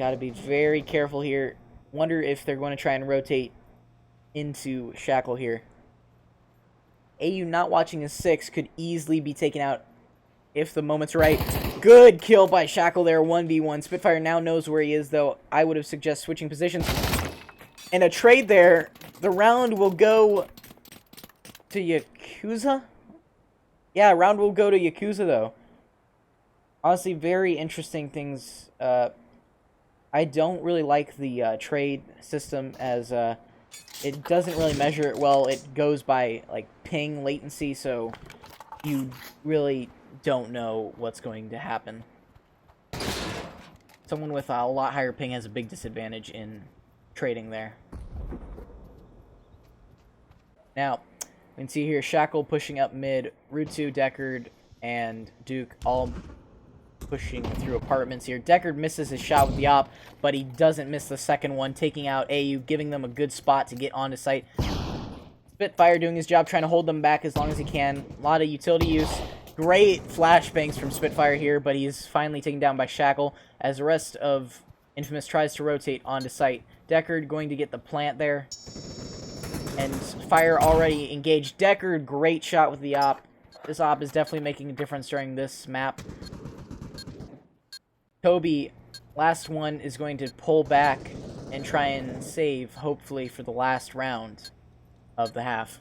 Gotta be very careful here. Wonder if they're going to try and rotate into Shackle here. AU not watching his 6 could easily be taken out if the moment's right. Good kill by Shackle there, 1v1. Spitfire now knows where he is, though. I would have suggested switching positions. And a trade there. The round will go to Yakuza? Yeah, round will go to Yakuza, though. Honestly, very interesting things. I don't really like the trade system, as it doesn't really measure it well. It goes by like ping latency, so you really don't know what's going to happen. Someone with a lot higher ping has a big disadvantage in trading there. Now, you can see here Shackle pushing up mid, Rutu, Deckard, and Duke all pushing through apartments here. Deckard misses his shot with the op, but he doesn't miss the second one, taking out AU, giving them a good spot to get onto site. Spitfire doing his job, trying to hold them back as long as he can. A lot of utility use. Great flashbangs from Spitfire here, but he's finally taken down by Shackle as the rest of Infamous tries to rotate onto site. Deckard going to get the plant there. And Fire already engaged. Deckard, great shot with the op. This op is definitely making a difference during this map. Toby, last one, is going to pull back and try and save, hopefully, for the last round of the half.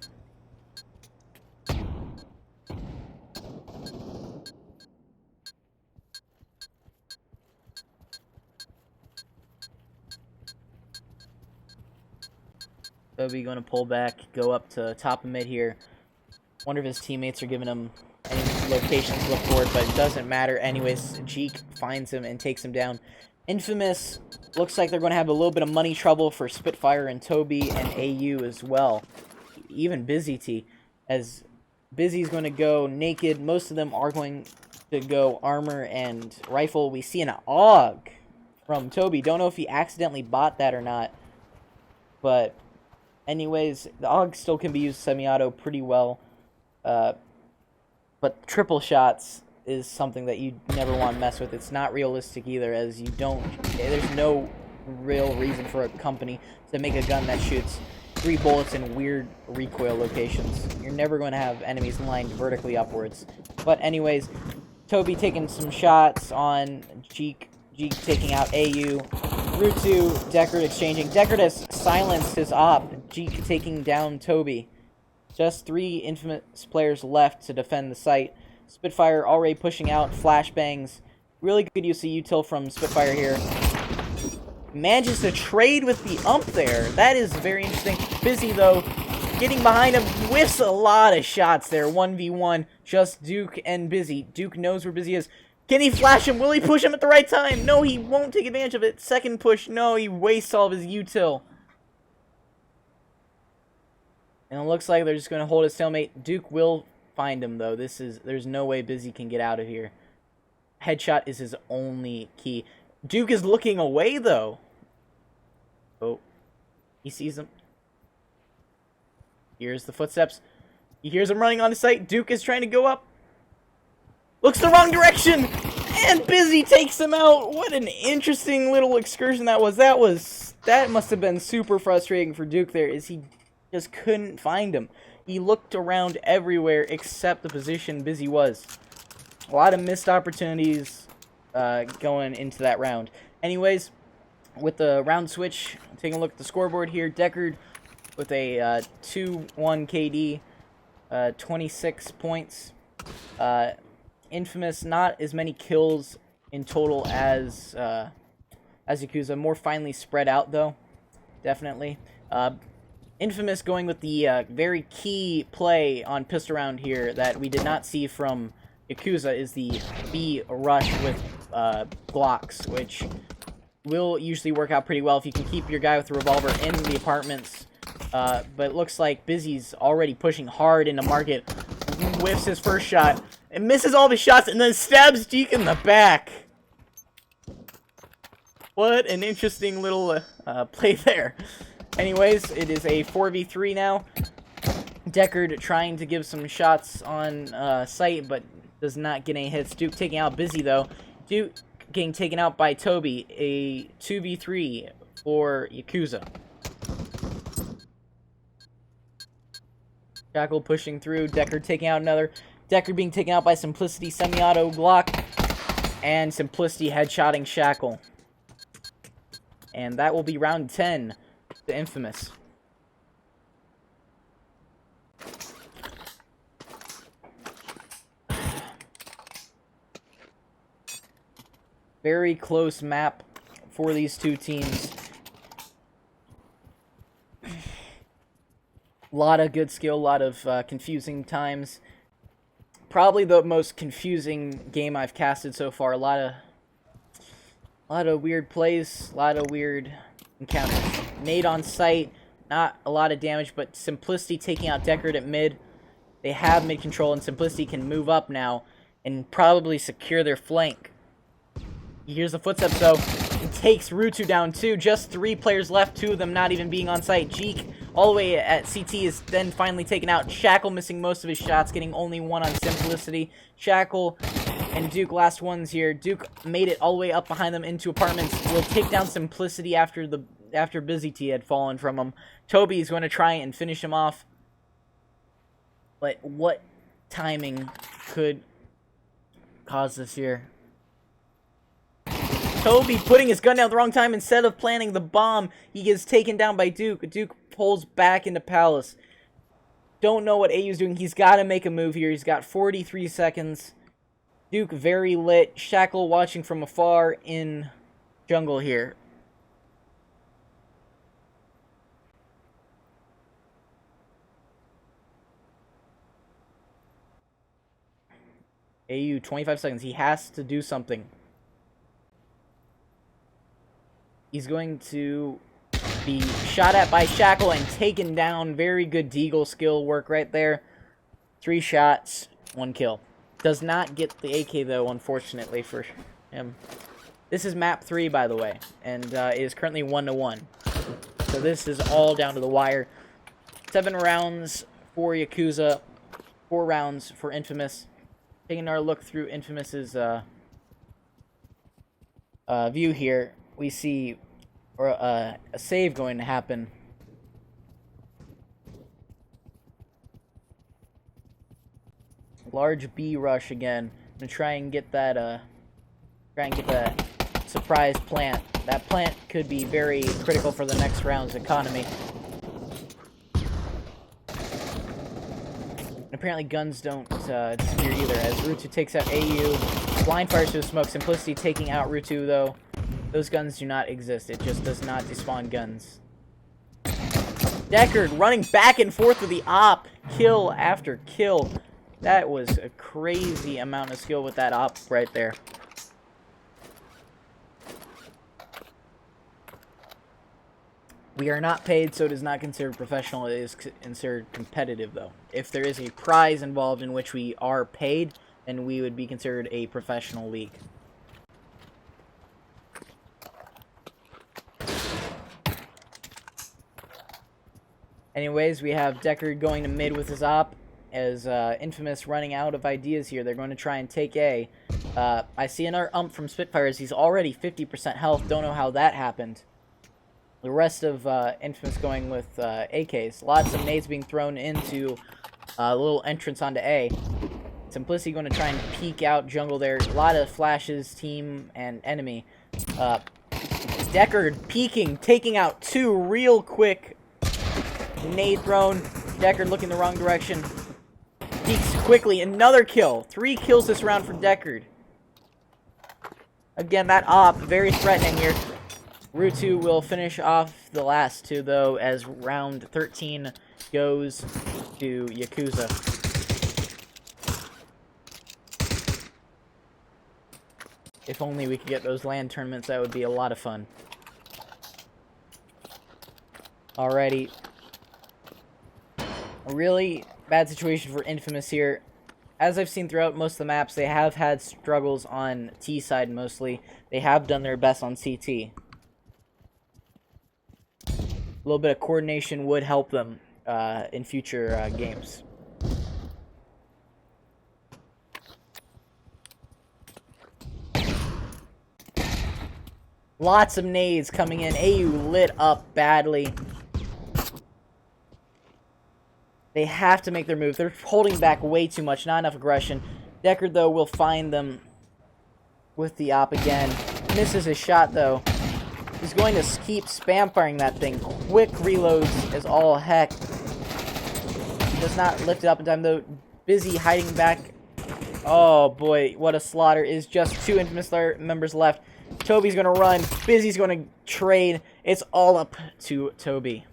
Toby going to pull back, go up to top of mid here. Wonder if his teammates are giving him any locations to look for it, but it doesn't matter. Anyways, Jeek finds him and takes him down. Infamous looks like they're going to have a little bit of money trouble for Spitfire and Toby and AU as well. Even Busy T, as Busy's going to go naked. Most of them are going to go armor and rifle. We see an AUG from Toby. Don't know if he accidentally bought that or not, but anyways, the AUG still can be used semi-auto pretty well. But triple shots is something that you never want to mess with. It's not realistic either, as there's no real reason for a company to make a gun that shoots 3 bullets in weird recoil locations. You're never going to have enemies lined vertically upwards. But anyways, Toby taking some shots on Jeek taking out AU. Rutu, Deckard exchanging. Deckard has silenced his op. Jeek taking down Toby. Just 3 Infamous players left to defend the site. Spitfire already pushing out. Flashbangs. Really good use of util from Spitfire here. Manages to trade with the ump there. That is very interesting. Busy, though, getting behind him. Whiffs a lot of shots there. 1v1. Just Duke and Busy. Duke knows where Busy is. Can he flash him? Will he push him at the right time? No, he won't take advantage of it. Second push. No, he wastes all of his util. And it looks like they're just going to hold a stalemate. Duke will find him, though. There's no way Busy can get out of here. Headshot is his only key. Duke is looking away, though. Oh. He sees him. Here's the footsteps. He hears him running onto site. Duke is trying to go up. Looks the wrong direction! And Busy takes him out! What an interesting little excursion that was. That must have been super frustrating for Duke there, as he just couldn't find him. He looked around everywhere except the position Busy was. A lot of missed opportunities going into that round. Anyways, with the round switch, taking a look at the scoreboard here, Deckard with a 2-1 KD, 26 points. Infamous, not as many kills in total as Yakuza. More finely spread out, though. Definitely. Infamous going with the very key play on pistol round here that we did not see from Yakuza is the B rush with Glocks, which will usually work out pretty well if you can keep your guy with the revolver in the apartments. But it looks like Busy's already pushing hard into market. Whiffs his first shot and misses all the shots and then stabs Jeek in the back. What an interesting little play there. Anyways, it is a 4v3 now. Deckard trying to give some shots on site, but does not get any hits. Duke taking out Busy, though. Duke getting taken out by Toby. A 2v3 for Yakuza. Shackle pushing through. Deckard taking out another. Deckard being taken out by Simplicity semi-auto Glock. And Simplicity headshotting Shackle. And that will be round 10 to Infamous. Very close map for these two teams. A lot of good skill, a lot of confusing times. Probably the most confusing game I've casted so far. A lot of weird plays, a lot of weird encounters. Nade on sight, not a lot of damage, but Simplicity taking out Deckard at mid. They have mid control, and Simplicity can move up now and probably secure their flank. He hears the footsteps, though, and takes Rutu down too. Just 3 players left, 2 of them not even being on site. Jeek, all the way at CT, is then finally taken out. Shackle missing most of his shots, getting only 1 on Simplicity. Shackle and Duke last ones here. Duke made it all the way up behind them into apartments. Will take down Simplicity after Busy T had fallen from him. Toby is going to try and finish him off. But what timing could cause this here? Toby putting his gun down at the wrong time. Instead of planting the bomb, he gets taken down by Duke. Duke pulls back into Palace. Don't know what AU's doing. He's got to make a move here. He's got 43 seconds. Duke very lit. Shackle watching from afar in jungle here. AU, 25 seconds. He has to do something. He's going to be shot at by Shackle and taken down. Very good deagle skill work right there. 3 shots, 1 kill. Does not get the AK, though, unfortunately for him. This is map 3, by the way, and is currently 1-1. So this is all down to the wire. 7 rounds for Yakuza, 4 rounds for Infamous. Taking our look through Infamous's view here, we see a save going to happen. Large B rush again. I'm gonna try and get that surprise plant. That plant could be very critical for the next round's economy. And apparently guns don't disappear either, as Rutu takes out AU. Blind fires through the smoke. Simplicity taking out Rutu, though. Those guns do not exist. It just does not despawn guns. Deckard running back and forth with the op. Kill after kill. That was a crazy amount of skill with that op right there. We are not paid, so it is not considered professional. It is considered competitive, though. If there is a prize involved in which we are paid, then we would be considered a professional league. Anyways, we have Deckard going to mid with his op, as Infamous running out of ideas here. They're going to try and take A. I see another ump from Spitfires. He's already 50% health. Don't know how that happened. The rest of Infamous going with AKs. Lots of nades being thrown into a little entrance onto A. Simplicity going to try and peek out jungle there. A lot of flashes, team and enemy. Deckard peeking, taking out 2 real quick. Nade thrown. Deckard looking the wrong direction. Peeks quickly. Another kill. 3 kills this round for Deckard. Again, that op, very threatening here. Rutu will finish off the last 2, though, as round 13 goes to Yakuza. If only we could get those LAN tournaments, that would be a lot of fun. Alrighty. A really bad situation for Infamous here. As I've seen throughout most of the maps, they have had struggles on T side mostly. They have done their best on CT. A little bit of coordination would help them in future games. Lots of nades coming in. AU lit up badly. They have to make their move. They're holding back way too much. Not enough aggression. Deckard, though, will find them with the op again. Misses his shot, though. He's going to keep spam firing that thing. Quick reloads is all heck. Does not lift it up in time, though. Busy hiding back. Oh, boy. What a slaughter. Is just 2 Infamous members left. Toby's going to run. Busy's going to trade. It's all up to Toby.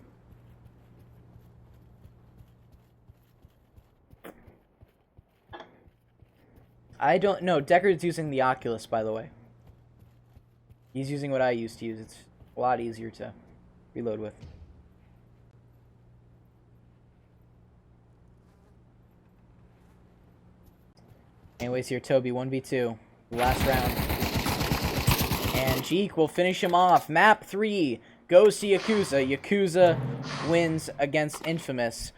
I don't know. Deckard's using the Oculus, by the way. He's using what I used to use. It's a lot easier to reload with. Anyways, here Toby, 1v2. Last round. And Jeek will finish him off. Map 3 goes to Yakuza. Yakuza wins against Infamous.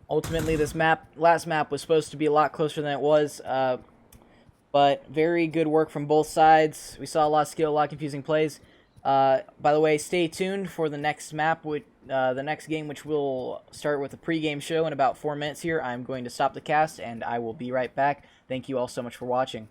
Ultimately, this last map was supposed to be a lot closer than it was, but very good work from both sides. We saw a lot of skill, a lot of confusing plays. By the way, stay tuned for the next map, the next game, which will start with a pre-game show in about 4 minutes here. I'm going to stop the cast, and I will be right back. Thank you all so much for watching.